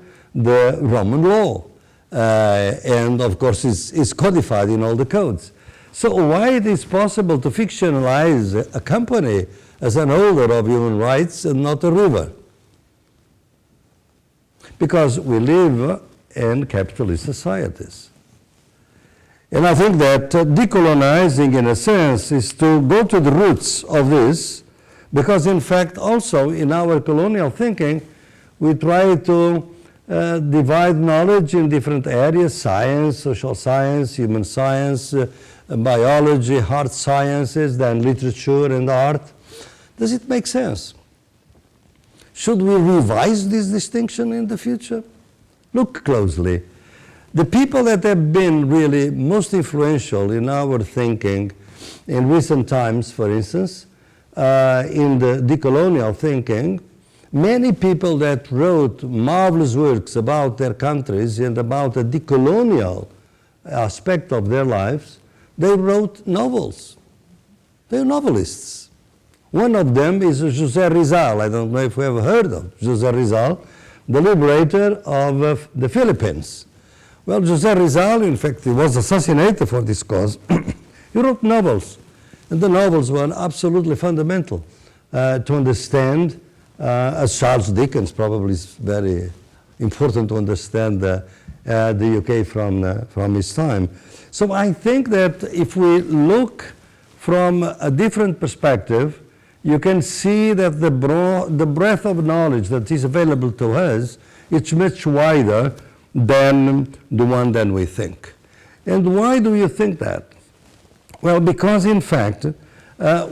C: Roman law. And of course, it's codified in all the codes. So why it is possible to fictionalize a company as an holder of human rights and not a river? Because we live in capitalist societies. And I think that decolonizing, in a sense, is to go to the roots of this, because in fact also in our colonial thinking we try to divide knowledge in different areas: science, social science, human science, biology, hard sciences, then literature and art. Does it make sense? Should we revise this distinction in the future? Look closely. The people that have been really most influential in our thinking in recent times, for instance, in the decolonial thinking, many people that wrote marvelous works about their countries and about the decolonial aspect of their lives, they wrote novels. They're novelists. One of them is José Rizal. I don't know if you ever heard of José Rizal, the liberator of the Philippines. Well, José Rizal, in fact, he was assassinated for this cause. He wrote novels, and the novels were absolutely fundamental to understand, as Charles Dickens probably is very important to understand the UK from his time. So I think that if we look from a different perspective, you can see that the breadth of knowledge that is available to us is much wider than the one that we think. And why do you think that? Well, because in fact,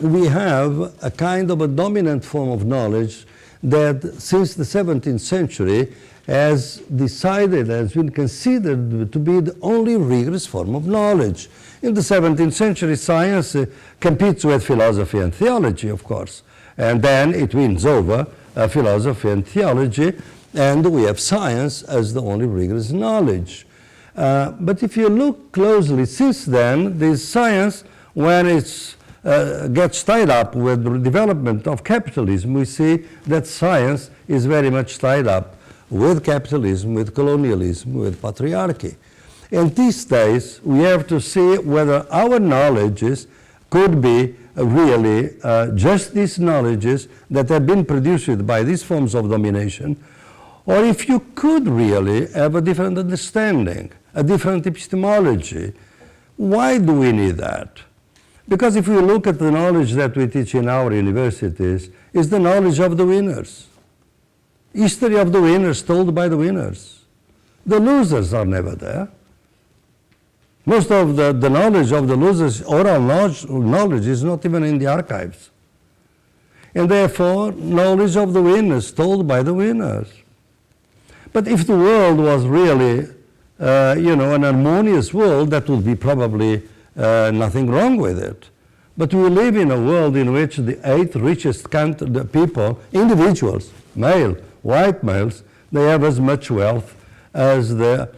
C: we have a kind of a dominant form of knowledge that since the 17th century has been considered to be the only rigorous form of knowledge. In the 17th century, science competes with philosophy and theology, of course. And then it wins over philosophy and theology, and we have science as the only rigorous knowledge. But if you look closely, since then, this science, when it gets tied up with the development of capitalism, we see that science is very much tied up with capitalism, with colonialism, with patriarchy. And these days, we have to see whether our knowledges could be really just these knowledges that have been produced by these forms of domination, or if you could really have a different understanding, a different epistemology, Why do we need that? Because if we look at the knowledge that we teach in our universities, it's the knowledge of the winners. History of the winners told by the winners. The losers are never there. Most of the knowledge of the losers, oral knowledge, is not even in the archives. And therefore, knowledge of the winners told by the winners. But if the world was really, an harmonious world, that would be probably nothing wrong with it. But we live in a world in which the 8 richest people, individuals, male, white males, they have as much wealth as the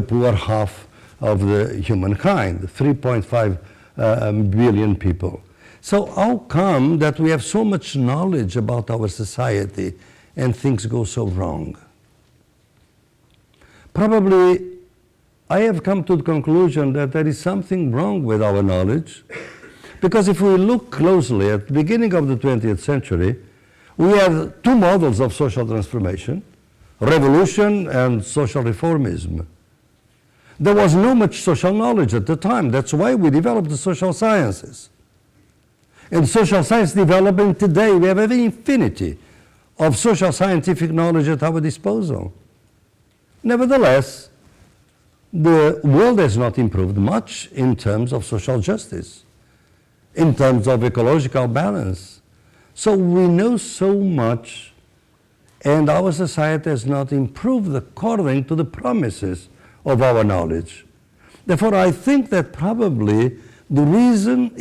C: poor half of the humankind, 3.5 billion people. So how come that we have so much knowledge about our society and things go so wrong? Probably I have come to the conclusion that there is something wrong with our knowledge, because if we look closely at the beginning of the 20th century, we have 2 models of social transformation, revolution and social reformism. There was no much social knowledge at the time. That's why we developed the social sciences. And social science development today, we have an infinity of social scientific knowledge at our disposal. Nevertheless, the world has not improved much in terms of social justice, in terms of ecological balance. So we know so much, and our society has not improved according to the promises of our knowledge. Therefore, I think that probably the reason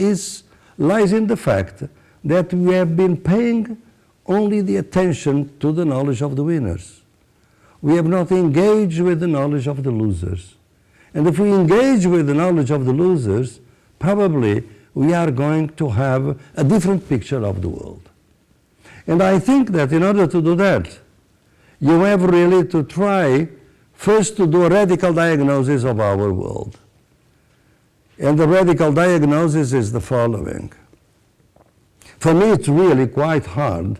C: lies in the fact that we have been paying only the attention to the knowledge of the winners. We have not engaged with the knowledge of the losers. And if we engage with the knowledge of the losers, probably we are going to have a different picture of the world. And I think that in order to do that, you have really to try first to do a radical diagnosis of our world. And the radical diagnosis is the following. For me, it's really quite hard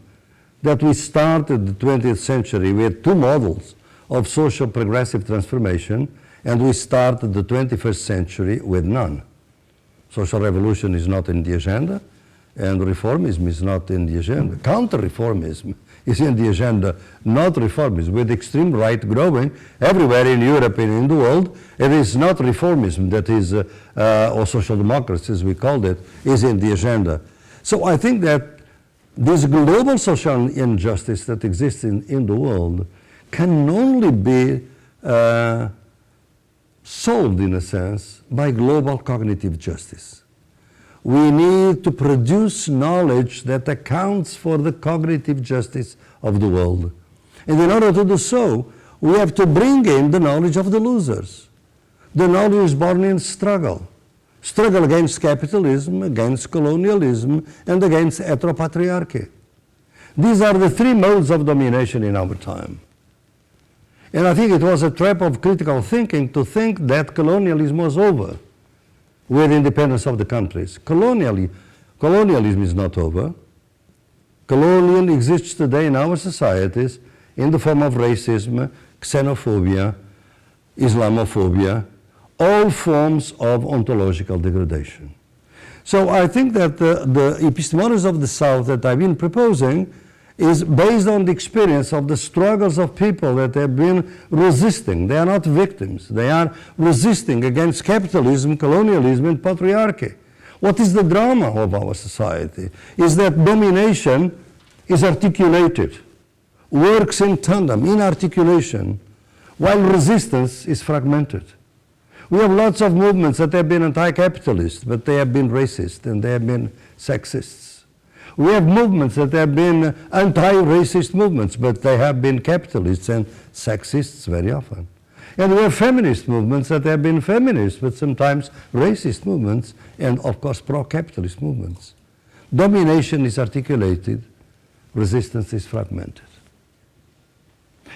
C: that we started the 20th century with 2 models of social progressive transformation, and we started the 21st century with none. Social revolution is not in the agenda, and reformism is not in the agenda. Counter-reformism is in the agenda, not reformism, with extreme right growing everywhere in Europe and in the world. It is not reformism that is, or social democracy as we called it, is in the agenda. So I think that this global social injustice that exists in the world can only be solved, in a sense, by global cognitive justice. We need to produce knowledge that accounts for the cognitive justice of the world. And in order to do so, we have to bring in the knowledge of the losers. The knowledge born in struggle. Struggle against capitalism, against colonialism, and against heteropatriarchy. These are the 3 modes of domination in our time. And I think it was a trap of critical thinking to think that colonialism was over with independence of the countries. Colonialism is not over. Colonialism exists today in our societies in the form of racism, xenophobia, Islamophobia, all forms of ontological degradation. So I think that the epistemology of the South that I've been proposing is based on the experience of the struggles of people that have been resisting. They are not victims. They are resisting against capitalism, colonialism, and patriarchy. What is the drama of our society? Is that domination is articulated, works in tandem, in articulation, while resistance is fragmented. We have lots of movements that have been anti-capitalist, but they have been racist and they have been sexists. We have movements that have been anti-racist movements, but they have been capitalists and sexists very often. And we have feminist movements that have been feminist, but sometimes racist movements, and of course pro-capitalist movements. Domination is articulated, resistance is fragmented.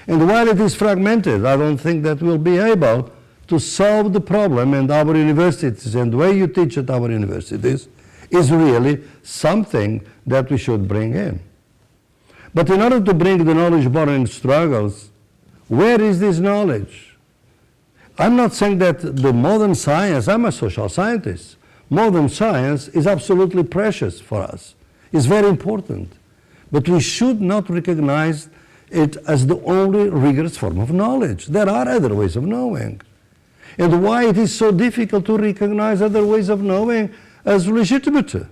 C: And while it is fragmented, I don't think that we'll be able to solve the problem, and our universities and the way you teach at our universities is really something that we should bring in. But in order to bring the knowledge born in struggles, where is this knowledge? I'm not saying that the modern science, I'm a social scientist, modern science is absolutely precious for us. It's very important. But we should not recognize it as the only rigorous form of knowledge. There are other ways of knowing. And why it is so difficult to recognize other ways of knowing as legitimate.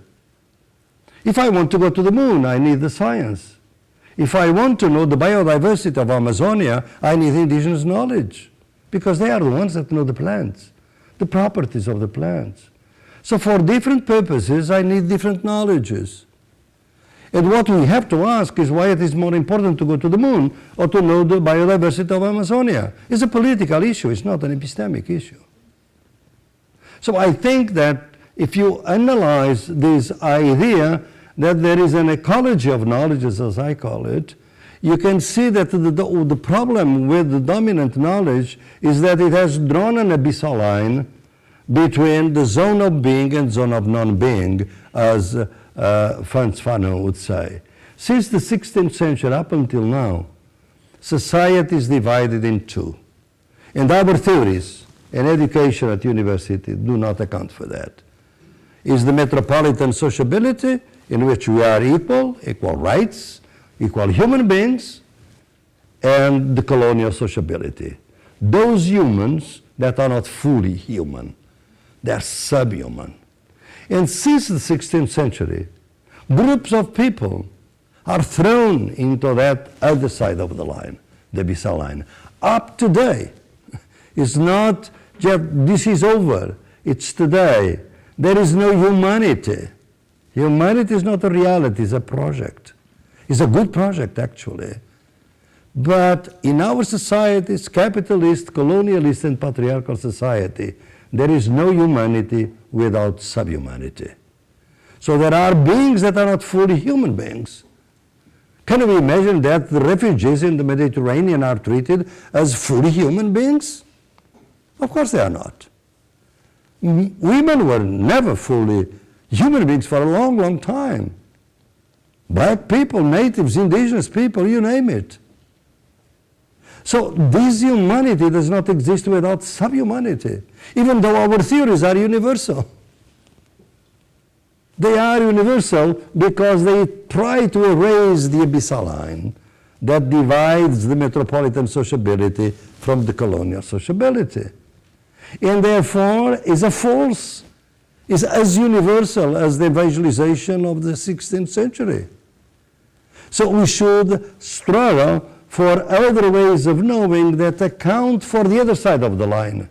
C: If I want to go to the moon, I need the science. If I want to know the biodiversity of Amazonia, I need indigenous knowledge, because they are the ones that know the plants, the properties of the plants. So for different purposes, I need different knowledges. And what we have to ask is why it is more important to go to the moon or to know the biodiversity of Amazonia. It's a political issue, it's not an epistemic issue. So I think that if you analyze this idea that there is an ecology of knowledge, as I call it, you can see that the problem with the dominant knowledge is that it has drawn an abyssal line between the zone of being and zone of non-being, as Frantz Fanon would say. Since the 16th century up until now, society is divided in two. And our theories and education at university do not account for that. Is the metropolitan sociability, in which we are equal rights, equal human beings, and the colonial sociability. Those humans that are not fully human, they're subhuman. And since the 16th century, groups of people are thrown into that other side of the line, the abyssal line. Up today, it's not just this is over, it's today. There is no humanity. Humanity is not a reality, it's a project. It's a good project, actually. But in our societies, capitalist, colonialist, and patriarchal society, there is no humanity without subhumanity. So there are beings that are not fully human beings. Can we imagine that the refugees in the Mediterranean are treated as fully human beings? Of course they are not. Women were never fully human beings for a long, long time. Black people, natives, indigenous people, you name it. So this humanity does not exist without subhumanity, even though our theories are universal. They are universal because they try to erase the abyssal line that divides the metropolitan sociability from the colonial sociability. And therefore is a false, is as universal as the evangelization of the 16th century. So we should struggle for other ways of knowing that account for the other side of the line.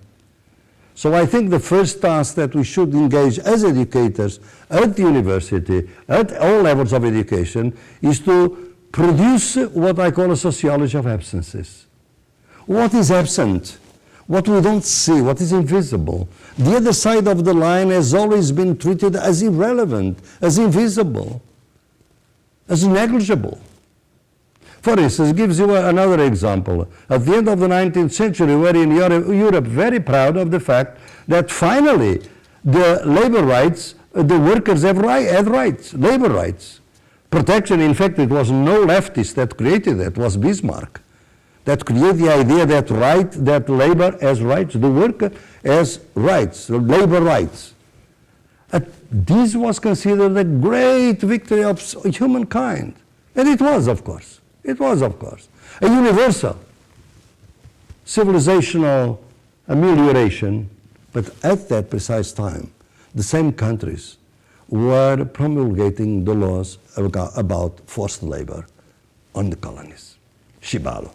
C: So I think the first task that we should engage as educators at the university, at all levels of education, is to produce what I call a sociology of absences. What is absent? What we don't see, what is invisible. The other side of the line has always been treated as irrelevant, as invisible, as negligible. For instance, gives you another example. At the end of the 19th century, we were in Europe very proud of the fact that finally the labor rights, the workers had rights, labor rights. Protection, in fact, it was no leftist that created it, it was Bismarck that created the idea that labor has rights, the worker has rights, labor rights. This was considered a great victory of humankind. And it was, of course. It was, of course, a universal civilizational amelioration, but at that precise time, the same countries were promulgating the laws about forced labor on the colonies, Shibalo.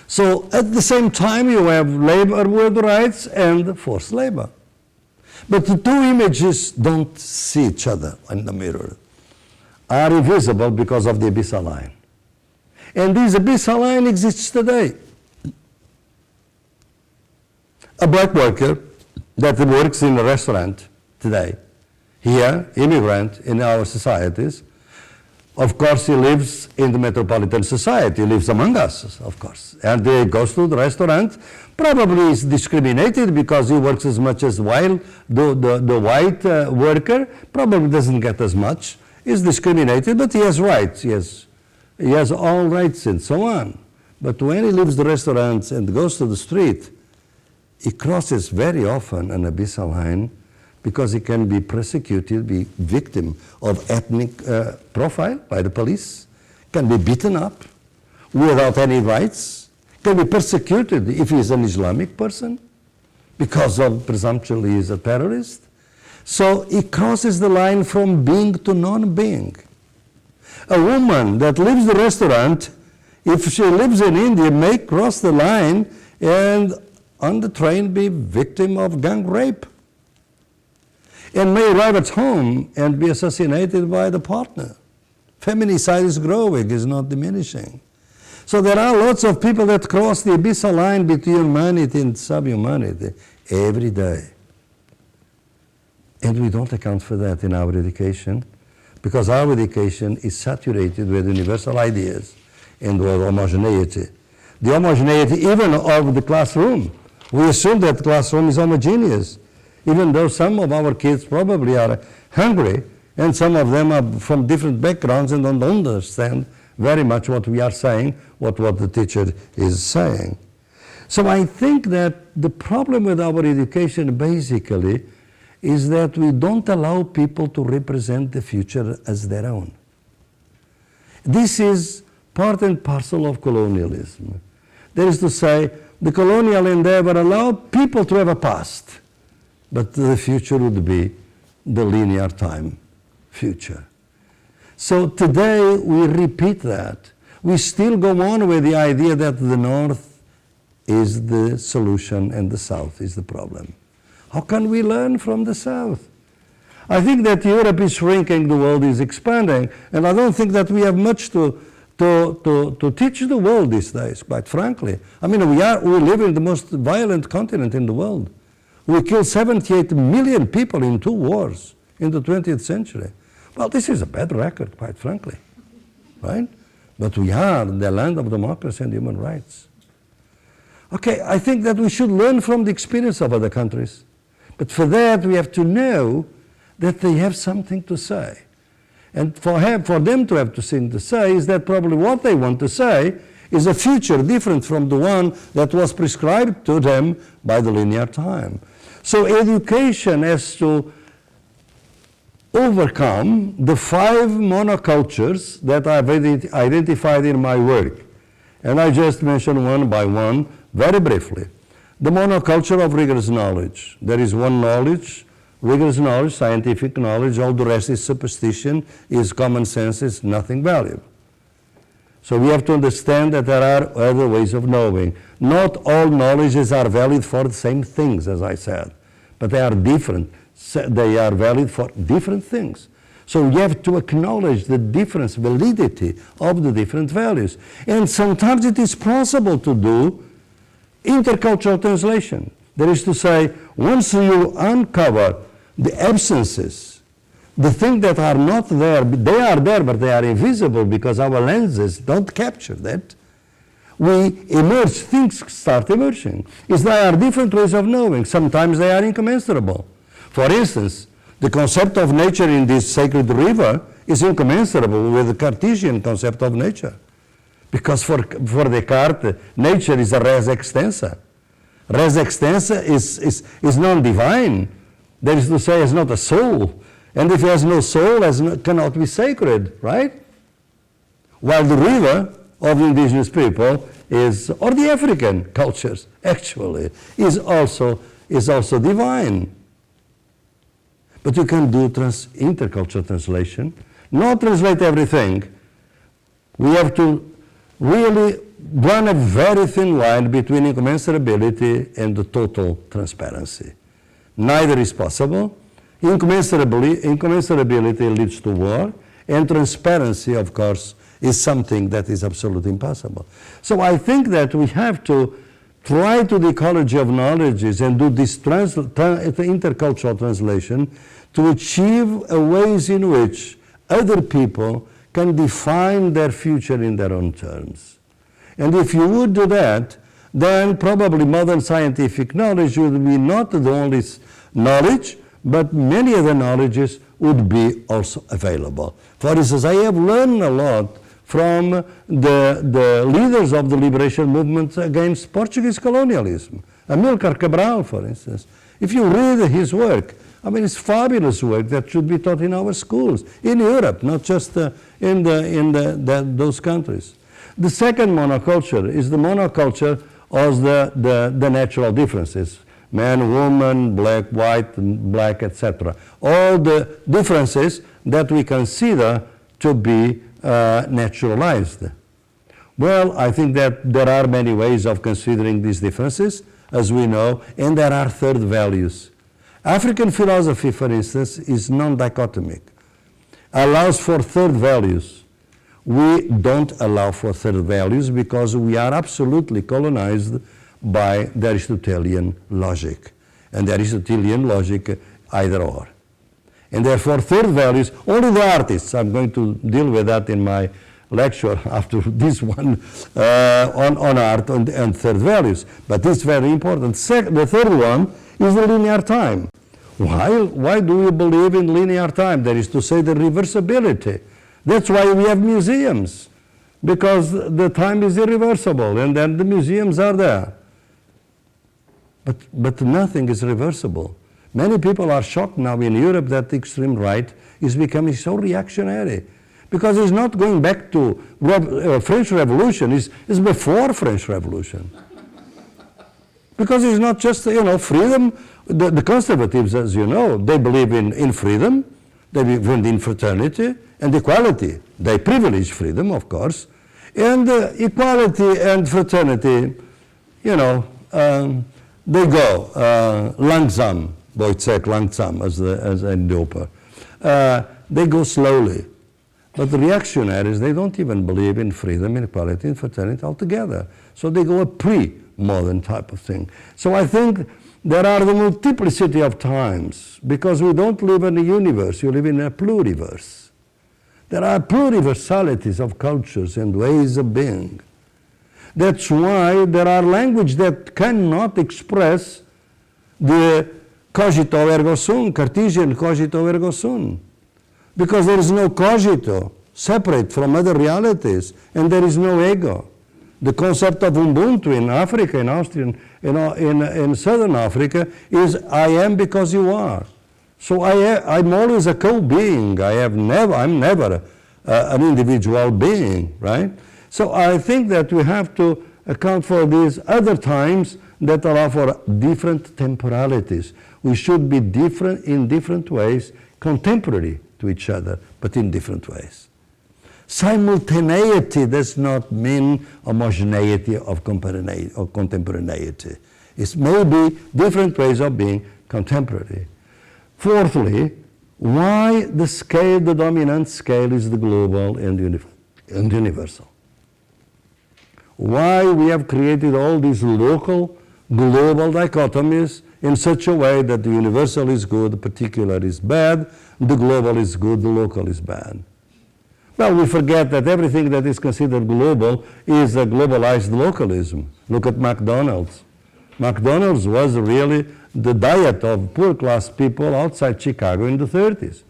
C: So at the same time, you have labor with rights and forced labor. But the two images don't see each other in the mirror, are invisible because of the abyssal line. And this abyssal line exists today. A black worker that works in a restaurant today, here, immigrant in our societies, of course he lives in the metropolitan society, he lives among us, of course. And he goes to the restaurant, probably is discriminated because he works as much as while the white worker probably doesn't get as much. Is discriminated, but he has rights. He has all rights and so on. But when he leaves the restaurants and goes to the street, it crosses very often an abyssal line because it can be persecuted, be victim of ethnic profile by the police, can be beaten up without any rights, can be persecuted if he is an Islamic person because of presumption he is a terrorist. So it crosses the line from being to non-being. A woman that leaves the restaurant, if she lives in India, may cross the line and on the train be victim of gang rape, and may arrive at home and be assassinated by the partner. Feminicide is growing, is not diminishing. So there are lots of people that cross the abyssal line between humanity and subhumanity every day. And we don't account for that in our education, because our education is saturated with universal ideas and with homogeneity. The homogeneity even of the classroom. We assume that the classroom is homogeneous, even though some of our kids probably are hungry, and some of them are from different backgrounds and don't understand very much what we are saying, what the teacher is saying. So I think that the problem with our education basically is that we don't allow people to represent the future as their own. This is part and parcel of colonialism. That is to say, the colonial endeavor allowed people to have a past, but the future would be the linear time future. So today we repeat that. We still go on with the idea that the North is the solution and the South is the problem. How can we learn from the South? I think that Europe is shrinking, the world is expanding, and I don't think that we have much to teach the world these days, quite frankly. I mean, we live in the most violent continent in the world. We killed 78 million people in 2 wars in the 20th century. Well, this is a bad record, quite frankly, right? But we are the land of democracy and human rights. Okay, I think that we should learn from the experience of other countries. But for that, we have to know that they have something to say. And for them to have something to say is that probably what they want to say is a future different from the one that was prescribed to them by the linear time. So education has to overcome the 5 monocultures that I've identified in my work. And I just mentioned one by one very briefly. The monoculture of rigorous knowledge. There is one knowledge, rigorous knowledge, scientific knowledge, all the rest is superstition, is common sense, is nothing valuable. So we have to understand that there are other ways of knowing. Not all knowledges are valid for the same things, as I said, but they are different. They are valid for different things. So you have to acknowledge the difference, validity of the different values. And sometimes it is possible to do intercultural translation. That is to say, once you uncover the absences, the things that are not there, they are there, but they are invisible because our lenses don't capture that. We emerge, things start emerging. There are different ways of knowing. Sometimes they are incommensurable. For instance, the concept of nature in this sacred river is incommensurable with the Cartesian concept of nature. Because for Descartes, nature is a res extensa. Res extensa is non-divine. That is to say, it's not a soul. And if it has no soul, it cannot be sacred, right? While the river of the indigenous people or the African cultures, actually, is also divine. But you can do intercultural translation, not translate everything. We have to really run a very thin line between incommensurability and the total transparency. Neither is possible. Incommensurability leads to war, and transparency, of course, is something that is absolutely impossible. So I think that we have to try to the ecology of knowledges and do this intercultural translation to achieve ways in which other people can define their future in their own terms. And if you would do that, then probably modern scientific knowledge would be not the only knowledge, but many other knowledges would be also available. For instance, I have learned a lot from the leaders of the liberation movement against Portuguese colonialism. Amilcar Cabral, for instance. If you read his work, I mean, it's fabulous work that should be taught in our schools, in Europe, not just in those countries. The second monoculture is the monoculture of the natural differences. Man, woman, black, white, black, etc. All the differences that we consider to be naturalized. Well, I think that there are many ways of considering these differences, as we know, and there are third values. African philosophy, for instance, is non-dichotomic, allows for third values. We don't allow for third values because we are absolutely colonized by the Aristotelian logic. And the Aristotelian logic, either or. And therefore, third values, only the artists, I'm going to deal with that in my lecture after this one on art and third values. But it's very important. The third one is the linear time. Why do we believe in linear time? That is to say, the reversibility. That's why we have museums, because the time is irreversible, and then the museums are there. But nothing is reversible. Many people are shocked now in Europe that the extreme right is becoming so reactionary, because it's not going back to French Revolution, it's before French Revolution. Because it's not just, freedom. The conservatives, as you know, they believe in freedom, they believe in fraternity and equality. They privilege freedom, of course. And equality and fraternity, they go langsam, Wojciech langsam, as in the opera. They go slowly. But the reactionaries, they don't even believe in freedom, inequality, and fraternity altogether. So they go a pre-modern type of thing. So I think there are the multiplicity of times, because we don't live in a universe, you live in a pluriverse. There are pluriversalities of cultures and ways of being. That's why there are languages that cannot express the cogito ergo sum, Cartesian cogito ergo sum. Because there is no cogito separate from other realities, and there is no ego. The concept of Ubuntu in Africa, in Austria, in Southern Africa, is I am because you are. So I'm always a co-being. I'm never an individual being, right? So I think that we have to account for these other times that allow for different temporalities. We should be different in different ways, contemporary to each other, but in different ways. Simultaneity does not mean homogeneity of contemporaneity. It may be different ways of being contemporary. Fourthly, why the scale, the dominant scale, is the global and universal. Why we have created all these local, global dichotomies in such a way that the universal is good, the particular is bad, the global is good, the local is bad. Well, we forget that everything that is considered global is a globalized localism. Look at McDonald's. McDonald's was really the diet of poor class people outside Chicago in the 30s.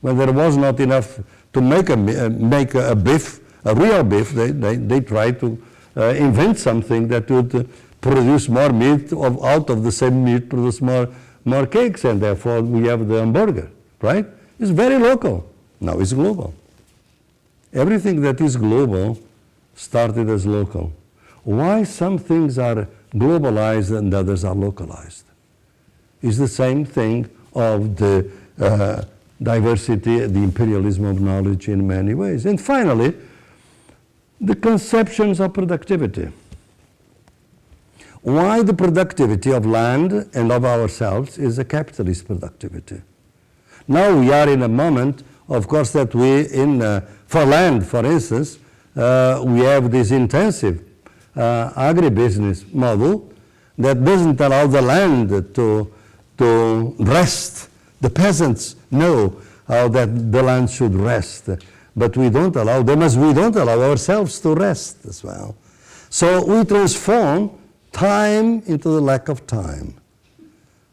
C: When there was not enough to make a beef, a real beef, they tried to invent something that would produce more meat, out of the same meat produce more cakes, and therefore we have the hamburger, right? It's very local. Now it's global. Everything that is global started as local. Why some things are globalized and others are localized? It's the same thing of the diversity, the imperialism of knowledge in many ways. And finally, the conceptions of productivity. Why the productivity of land and of ourselves is a capitalist productivity. Now we are in a moment, of course, that for land, for instance, we have this intensive agribusiness model that doesn't allow the land to rest. The peasants know how that the land should rest, but we don't allow them, as we don't allow ourselves to rest as well. So we transform time into the lack of time.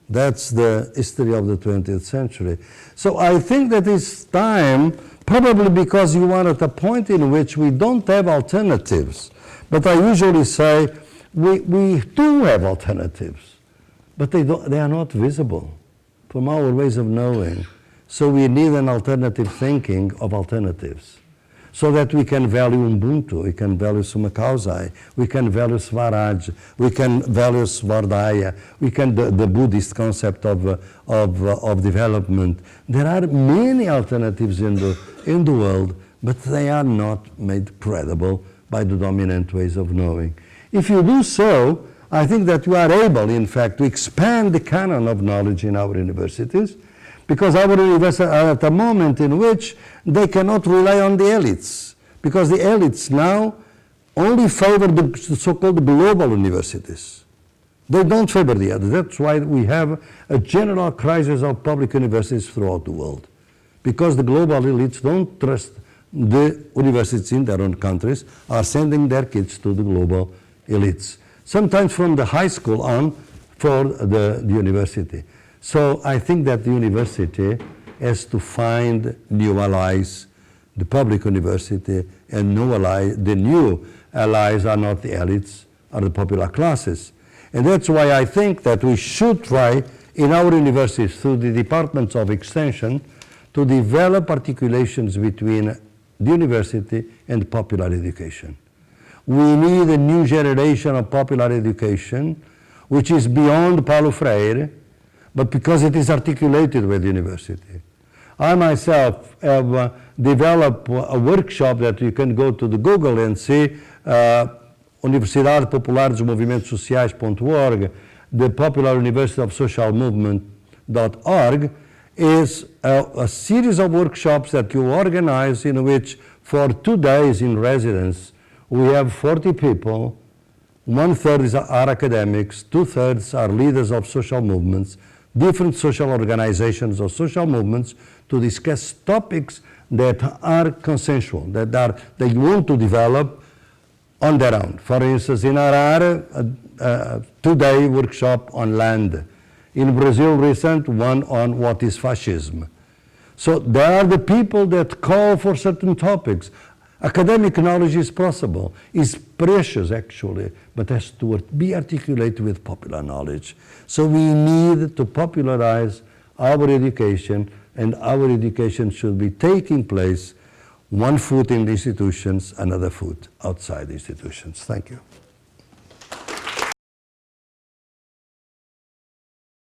C: That's the history of the 20th century. So I think that it's time, probably because you are at a point in which we don't have alternatives. But I usually say we do have alternatives. but they are not visible from our ways of knowing. So we need an alternative thinking of alternatives, so that we can value Ubuntu, we can value Summa Causae, we can value Swaraj, we can value Svardhaya, we can the Buddhist concept of development. There are many alternatives in the world, but they are not made credible by the dominant ways of knowing. If you do so, I think that you are able, in fact, to expand the canon of knowledge in our universities, because our universities are at a moment in which they cannot rely on the elites, because the elites now only favor the so-called global universities. They don't favor the others. That's why we have a general crisis of public universities throughout the world, because the global elites don't trust the universities in their own countries, are sending their kids to the global elites, sometimes from the high school on for the university. So I think that the university has to find new allies, the public university, and the new allies are not the elites, are the popular classes. And that's why I think that we should try in our universities, through the departments of extension, to develop articulations between the university and popular education. We need a new generation of popular education, which is beyond Paulo Freire, but because it is articulated with the university. I myself have developed a workshop that you can go to the Google and see, Universidade Popular dos Movimentos Sociais.org, the Popular University of Social Movement.org, is a series of workshops that you organize in which for 2 days in residence, we have 40 people, 1/3 are academics, 2/3 are leaders of social movements, different social organizations or social movements, to discuss topics that are consensual, that they want to develop on their own. For instance, in Harare, a 2-day workshop on land. In Brazil, recent one on what is fascism. So there are the people that call for certain topics. Academic knowledge is possible, is precious actually, but has to be articulated with popular knowledge. So we need to popularize our education, and our education should be taking place one foot in the institutions, another foot outside the institutions. Thank you.